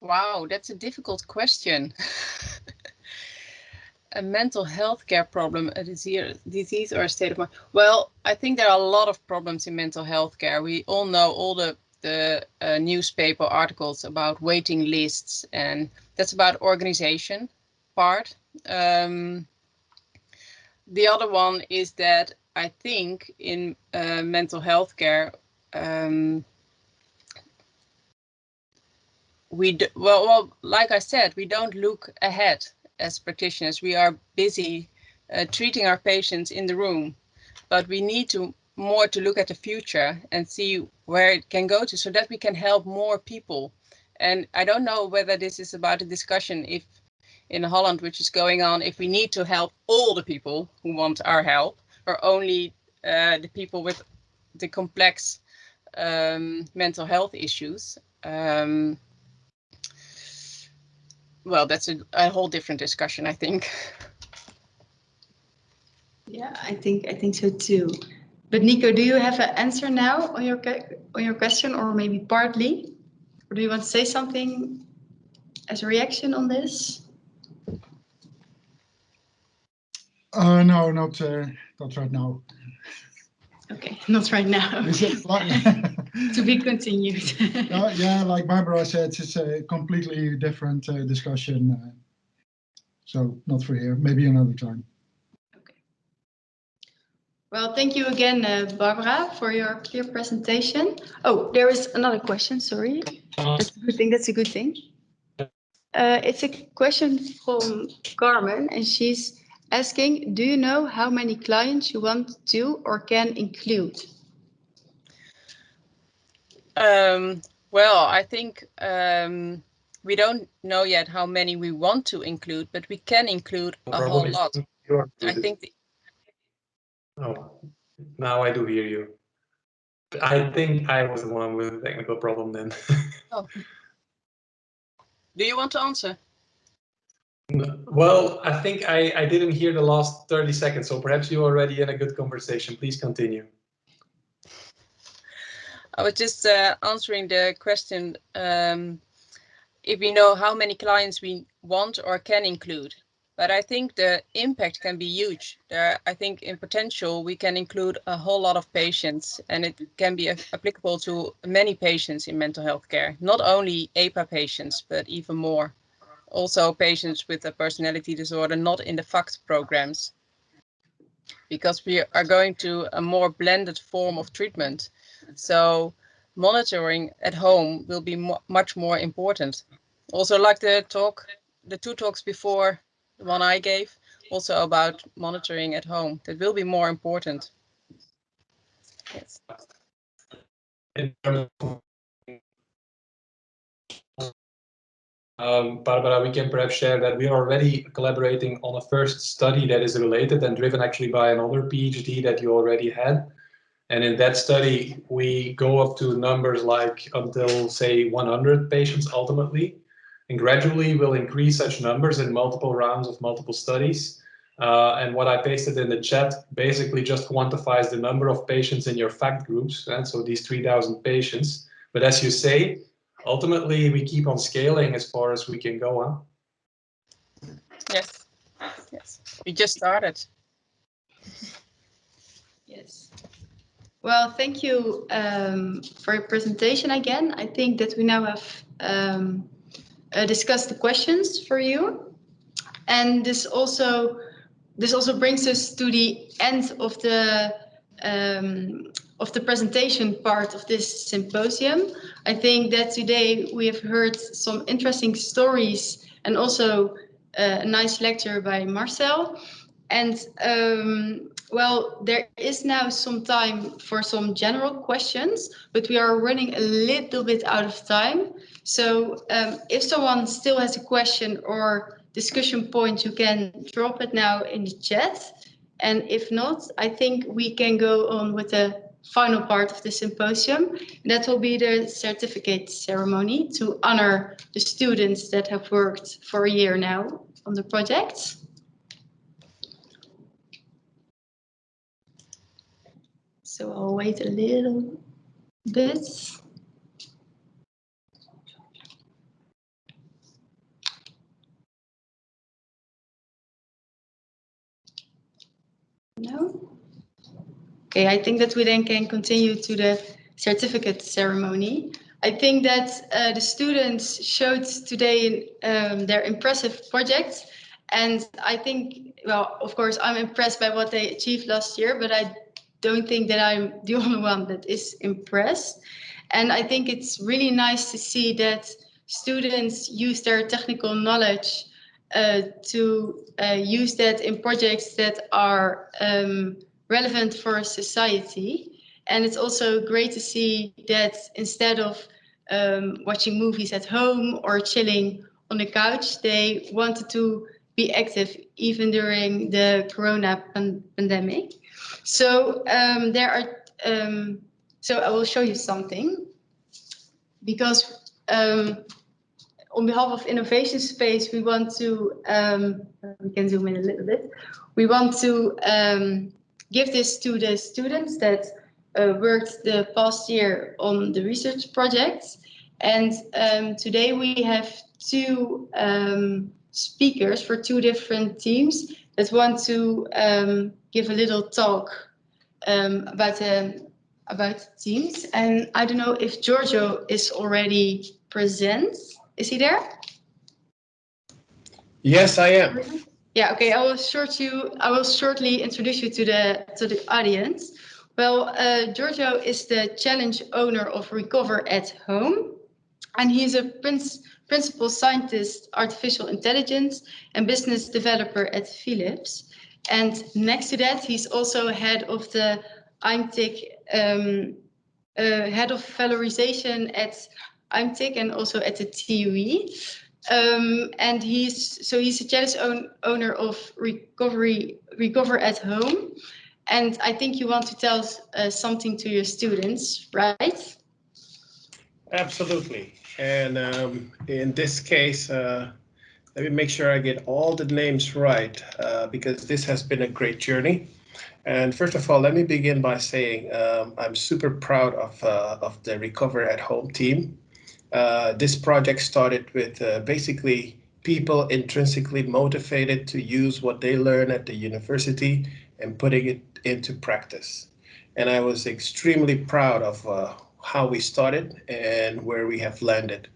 Wow, that's a difficult question. A mental health care problem, a disease or a state of mind? Well, I think there are a lot of problems in mental health care. We all know all the newspaper articles about waiting lists, and that's about organization part. The other one is that I think in mental health care, well, like I said, we don't look ahead as practitioners. We are busy treating our patients in the room, but we need to more to look at the future and see where it can go to, so that we can help more people. And I don't know whether this is about a discussion if in Holland, which is going on, if we need to help all the people who want our help, or only the people with the complex mental health issues. Well, that's a whole different discussion, I think. Yeah, I think so too. But Nico, do you have an answer now on your question, or maybe partly? Or do you want to say something as a reaction on this? No, not right now. Okay, not right now. To be continued. Yeah, like Barbara said, it's a completely different discussion. So not for here, maybe another time. Okay. Well, thank you again, Barbara, for your clear presentation. Oh, there is another question, sorry. That's a good thing, that's a good thing. It's a question from Carmen, and she's asking, do you know how many clients you want to or can include? Well, I think we don't know yet how many we want to include, but we can include a whole lot. I think Oh, now I do hear you. I think I was the one with the technical problem then. Oh. Do you want to answer? Well, I think I didn't hear the last 30 seconds, so perhaps you're already in a good conversation. Please continue. I was just answering the question if we know how many clients we want or can include. But I think the impact can be huge. I think in potential, we can include a whole lot of patients, and it can be applicable to many patients in mental health care, not only APA patients, but even more. Also patients with a personality disorder not in the FACT programs, because we are going to a more blended form of treatment. So monitoring at home will be much more important. Also, like the two talks before, the one I gave, also about monitoring at home, that will be more important. Yes. In terms of Barbara, we can perhaps share that we are already collaborating on a first study that is related and driven actually by another PhD that you already had. And in that study, we go up to numbers like until, say, 100 patients ultimately. And gradually we'll increase such numbers in multiple rounds of multiple studies. And what I pasted in the chat basically just quantifies the number of patients in your FACT groups. And so these 3,000 patients. But as you say, ultimately we keep on scaling as far as we can go on. Yes, yes, we just started. Yes. Well, thank you for your presentation again. I think that we now have discussed the questions for you, and this also brings us to the end of the presentation part of this symposium. I think that today we have heard some interesting stories and also a nice lecture by Marcel. And well, there is now some time for some general questions, but we are running a little bit out of time. So if someone still has a question or discussion point, you can drop it now in the chat. And if not, I think we can go on with the final part of the symposium. And that will be the certificate ceremony to honor the students that have worked for a year now on the project. So I'll wait a little bit. No? Okay, I think that we then can continue to the certificate ceremony. I think that the students showed today their impressive projects. And I think, well, of course, I'm impressed by what they achieved last year, but I don't think that I'm the only one that is impressed. And I think it's really nice to see that students use their technical knowledge to use that in projects that are relevant for society. And it's also great to see that instead of watching movies at home or chilling on the couch, they wanted to be active even during the corona pandemic. So there are, so I will show you something, because on behalf of Innovation Space, we want to, we can zoom in a little bit. We want to give this to the students that worked the past year on the research projects. And today we have two speakers for two different teams that want to give a little talk about teams. And I don't know if Giorgio is already present. Is he there? Yes, I am. Yeah, okay, I will shortly introduce you to the audience. Well, Giorgio is the challenge owner of Recover at Home, and he is a principal scientist, artificial intelligence, and business developer at Philips. And next to that, he's also head of the IMTIC, head of valorization at IMTIC and also at the TUE. And he's a challenge owner of Recover at Home. And I think you want to tell something to your students, right? Absolutely. And in this case, let me make sure I get all the names right, because this has been a great journey. And first of all, let me begin by saying I'm super proud of the Recover at Home team. This project started with basically people intrinsically motivated to use what they learn at the university and putting it into practice. And I was extremely proud of how we started and where we have landed.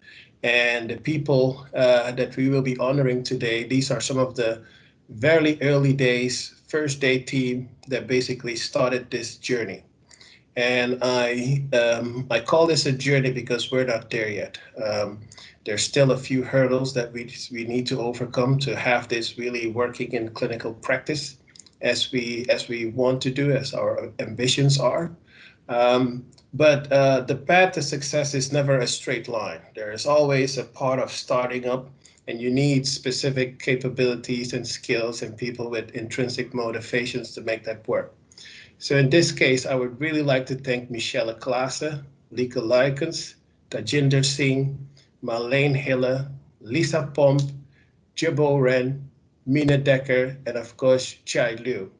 And the people that we will be honoring today, these are some of the very early days, first day team that basically started this journey. And I call this a journey because we're not there yet. There's still a few hurdles that we need to overcome to have this really working in clinical practice as we want to do, as our ambitions are. But the path to success is never a straight line. There is always a part of starting up, and you need specific capabilities and skills and people with intrinsic motivations to make that work. So in this case, I would really like to thank Michelle Klaassen, Lieke Luikens, Tajinder Singh, Marleen Hille, Lisa Pomp, Jabo Ren, Mina Dekker, and of course, Chai Liu.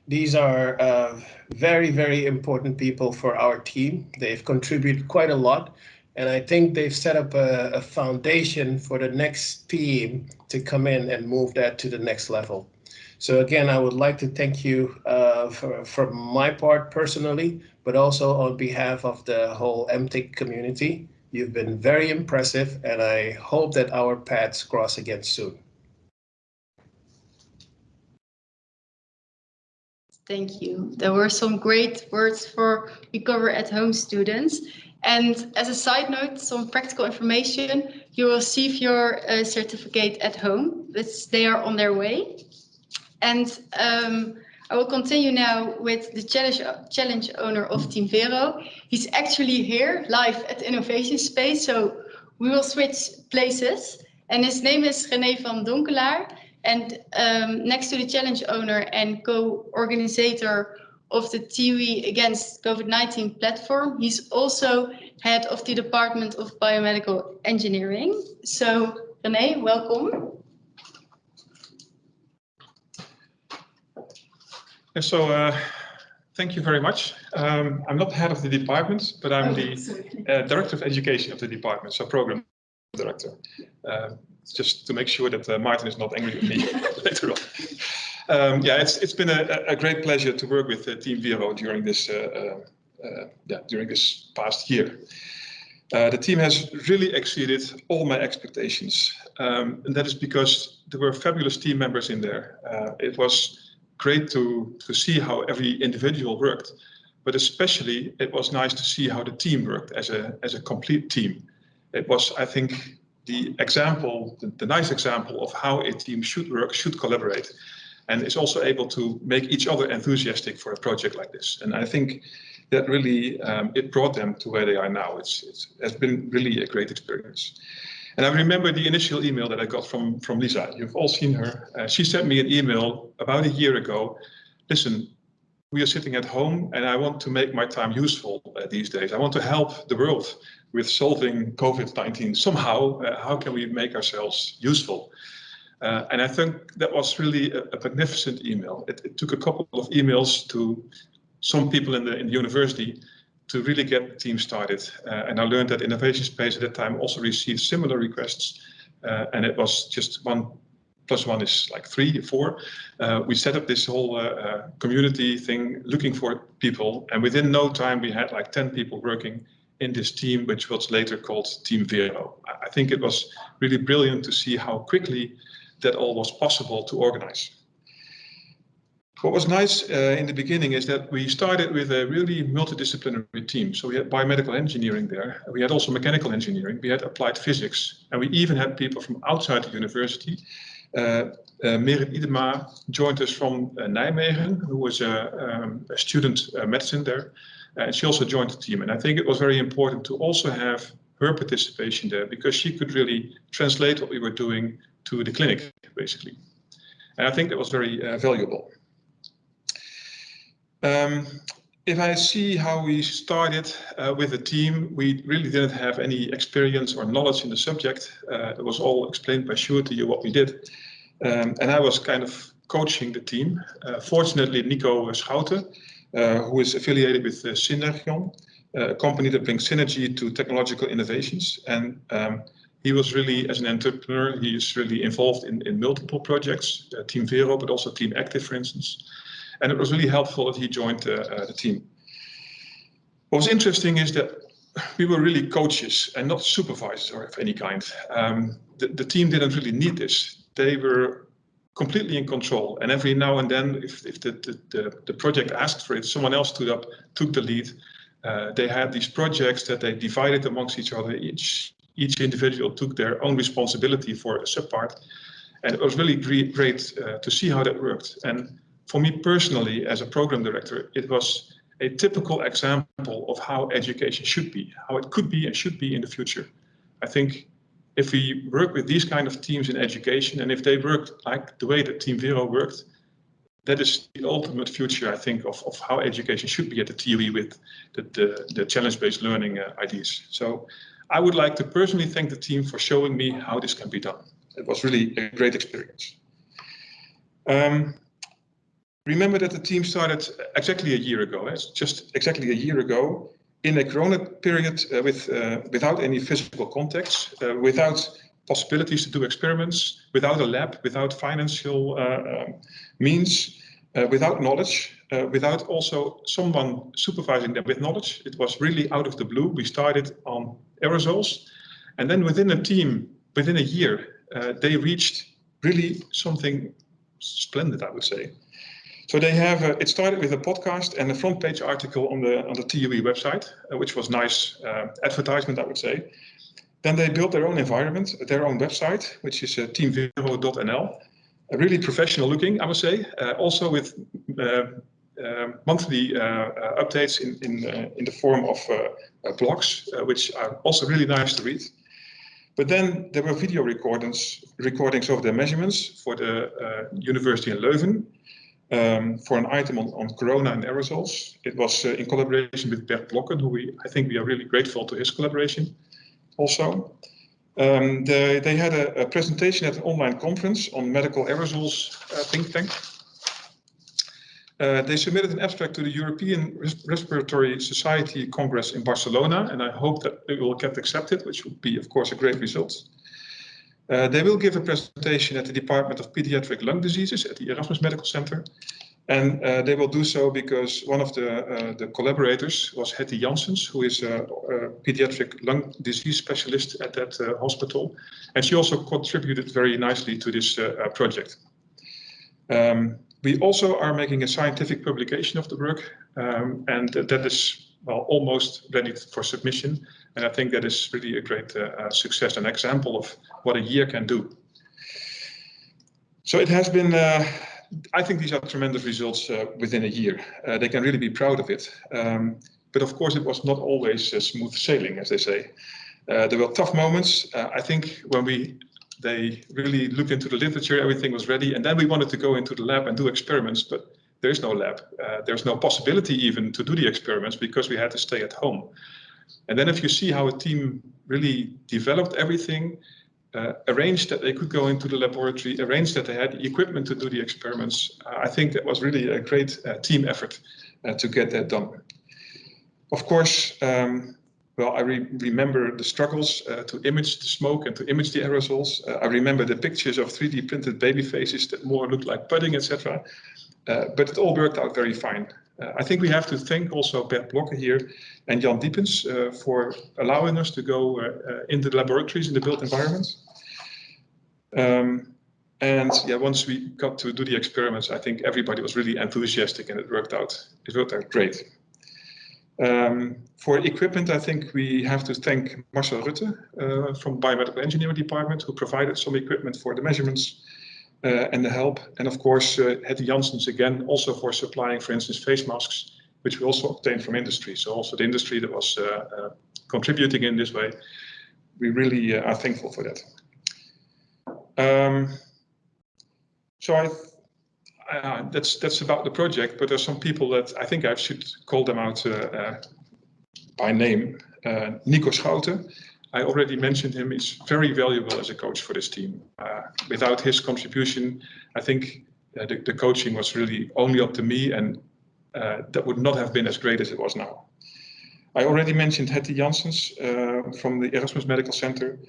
These are very, very important people for our team. They've contributed quite a lot, and I think they've set up a foundation for the next team to come in and move that to the next level. So again, I would like to thank you from my part personally, but also on behalf of the whole MTech community. You've been very impressive, and I hope that our paths cross again soon. Thank you. There were some great words for Recover at Home students. And as a side note, some practical information, you will receive your certificate at home. They are on their way. And I will continue now with the challenge owner of Team Vero. He's actually here live at the Innovation Space, so we will switch places. And his name is René van Donkelaar. And next to the challenge owner and co-organizer of the TIWI Against COVID-19 platform, he's also head of the Department of Biomedical Engineering. So René, welcome. So thank you very much. I'm not the head of the department, but I'm the director of education of the department, so program director. Just to make sure that Martin is not angry with me later on. Yeah, it's been a great pleasure to work with Team Vero during this past year. The team has really exceeded all my expectations, and that is because there were fabulous team members in there. It was great to see how every individual worked, but especially it was nice to see how the team worked as a complete team. It was, I think, the nice example of how a team should work, should collaborate, and is also able to make each other enthusiastic for a project like this. And I think that really it brought them to where they are now. It has been really a great experience. And I remember the initial email that I got from Lisa. You've all seen her. She sent me an email about a year ago. Listen, we are sitting at home and I want to make my time useful these days. I want to help the world with solving COVID-19 somehow. How can we make ourselves useful? And I think that was really a magnificent email. It took a couple of emails to some people in the university to really get the team started. And I learned that Innovation Space at that time also received similar requests. And it was just 1 + 1 is like 3 or 4. We set up this whole community thing looking for people. And within no time, we had like 10 people working in this team, which was later called Team Vero. I think it was really brilliant to see how quickly that all was possible to organize. What was nice in the beginning is that we started with a really multidisciplinary team. So we had biomedical engineering there. We had also mechanical engineering. We had applied physics. And we even had people from outside the university. Merit Idema joined us from Nijmegen, who was a student medicine there. And she also joined the team. And I think it was very important to also have her participation there because she could really translate what we were doing to the clinic, basically. And I think that was very valuable. If I see how we started with a team, we really didn't have any experience or knowledge in the subject. It was all explained by Sjoerd to you what we did. And I was kind of coaching the team. Fortunately, Nico Schouten, who is affiliated with Synergion, a company that brings synergy to technological innovations. And he was really, as an entrepreneur, he is really involved in multiple projects, Team Vero, but also Team Active, for instance. And it was really helpful that he joined the team. What was interesting is that we were really coaches and not supervisors of any kind. The team didn't really need this. They were completely in control. And every now and then, if the project asked for it, someone else stood up, took the lead. They had these projects that they divided amongst each other. Each individual took their own responsibility for a subpart. And it was really great to see how that worked. And for me personally, as a program director, it was a typical example of how education should be, how it could be and should be in the future. I think if we work with these kind of teams in education, and if they work like the way that Team Vero worked, that is the ultimate future, I think, of how education should be at the TUE with the challenge-based learning ideas. So I would like to personally thank the team for showing me how this can be done. It was really a great experience. Remember that the team started exactly a year ago. It's just exactly a year ago in a corona period without any physical contacts, without possibilities to do experiments, without a lab, without financial means, without knowledge, without also someone supervising them with knowledge. It was really out of the blue. We started on aerosols, and then within a team, within a year, they reached really something splendid, I would say. So they have, it started with a podcast and a front page article on the TUE website, which was nice advertisement, I would say. Then they built their own environment, their own website, which is teamvero.nl, really professional looking, I would say, also with monthly updates in the form of blogs, which are also really nice to read. But then there were video recordings of their measurements for the University in Leuven, for an item on corona and aerosols. It was in collaboration with Bert Blokken, who I think we are really grateful to his collaboration also. They had a presentation at an online conference on medical aerosols think tank. They submitted an abstract to the European Respiratory Society Congress in Barcelona, and I hope that it will get accepted, which would be, of course, a great result. They will give a presentation at the Department of Pediatric Lung Diseases at the Erasmus Medical Center. And they will do so because one of the collaborators was Hetty Janssens, who is a pediatric lung disease specialist at that hospital. And she also contributed very nicely to this project. We also are making a scientific publication of the work, and that is, well, almost ready for submission. And I think that is really a great success, an example of what a year can do. So it has been, I think these are tremendous results within a year. They can really be proud of it. But of course, it was not always smooth sailing, as they say. There were tough moments. I think when they really looked into the literature, everything was ready. And then we wanted to go into the lab and do experiments, but there is no lab. There's no possibility even to do the experiments because we had to stay at home. And then if you see how a team really developed everything, arranged that they could go into the laboratory, arranged that they had the equipment to do the experiments, I think that was really a great team effort to get that done. Of course, well, I remember the struggles to image the smoke and to image the aerosols. I remember the pictures of 3D printed baby faces that more looked like pudding, etc. But it all worked out very fine. I think we have to thank also Bert Blokken here and Jan Diepens for allowing us to go into the laboratories in the built environment. And yeah, once we got to do the experiments, I think everybody was really enthusiastic and it worked out great. For equipment, I think we have to thank Marcel Rutte from Biomedical Engineering Department, who provided some equipment for the measurements and the help. And of course, Hetty Janssens again, also for supplying, for instance, face masks, which we also obtained from industry. So also the industry that was contributing in this way, we really are thankful for that. So that's about the project, but there's some people that I think I should call them out by name. Nico Schouten, I already mentioned him, is very valuable as a coach for this team. Without his contribution, I think the coaching was really only up to me, and that would not have been as great as it was now. I already mentioned Hetty Janssens from the Erasmus Medical Center,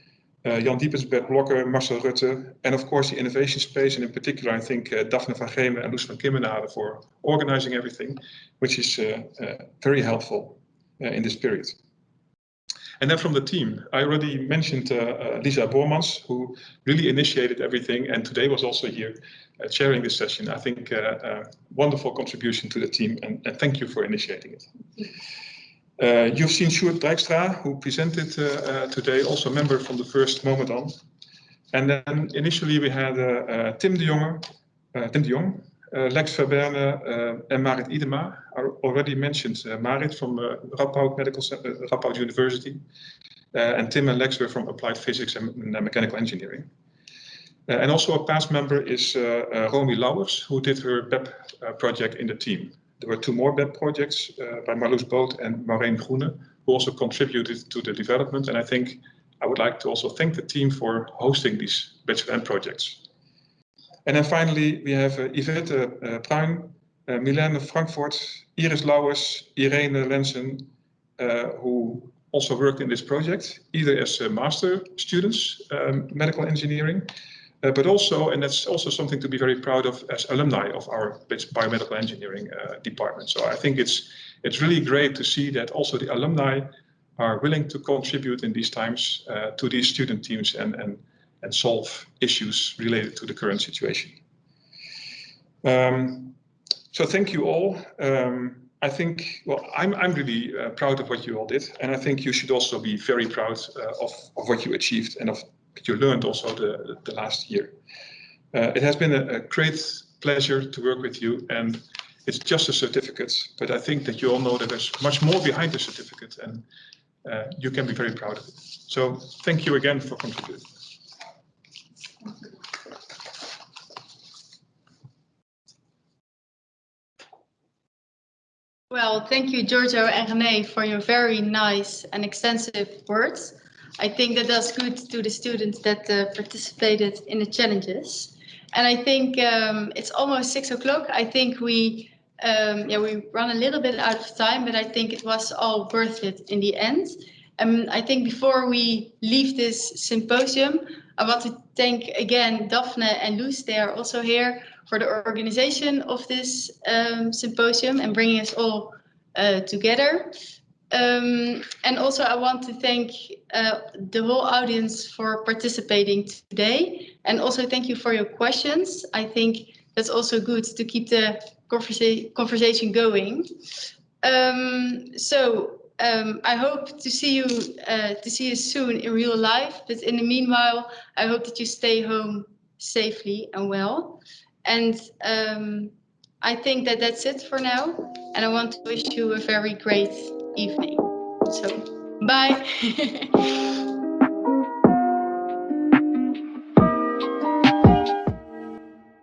Jan Diepensberg-Blokker, Marcel Rutte, and of course the innovation space, and in particular I think Daphne van Gemen and Loes van Kimmenade for organizing everything, which is very helpful in this period. And then from the team, I already mentioned Lisa Bormans, who really initiated everything, and today was also here chairing this session. I think wonderful contribution to the team, and thank you for initiating it. You've seen Sjoerd Dijkstra, who presented today, also a member from the first moment on. And then initially we had Tim de Jong, Lex Verberne, and Marit Idema. I already mentioned Marit from Radboud University. And Tim and Lex were from Applied Physics and Mechanical Engineering. And also a past member is Romy Lauwers, who did her BEP project in the team. There were 2 more BEP projects by Marloes Boot and Maureen Groene, who also contributed to the development. And I think I would like to also thank the team for hosting these bachelor end projects. And then finally, we have Yvette Pruin, Milène Frankfort, Iris Lauwers, Irene Lensen, who also worked in this project, either as master students, medical engineering, but also, and that's also something to be very proud of, as alumni of our biomedical engineering department. So I think it's really great to see that also the alumni are willing to contribute in these times to these student teams and solve issues related to the current situation. So thank you all. I think, well, I'm really proud of what you all did, and I think you should also be very proud of what you achieved and of what you learned also the last year. It has been a great pleasure to work with you, and it's just a certificate, but I think that you all know that there's much more behind the certificate, and you can be very proud of it. So thank you again for contributing. Well, thank you, Giorgio and René, for your very nice and extensive words. I think that does good to the students that participated in the challenges. And I think it's almost 6 o'clock. I think we run a little bit out of time, but I think it was all worth it in the end. I think before we leave this symposium, I want to thank again Daphne and Loes. They are also here for the organization of this symposium and bringing us all together. And also I want to thank the whole audience for participating today. And also thank you for your questions. I think that's also good to keep the conversation going. I hope to see you soon in real life. But in the meanwhile, I hope that you stay home safely and well. And I think that that's it for now. And I want to wish you a very great evening. So, bye.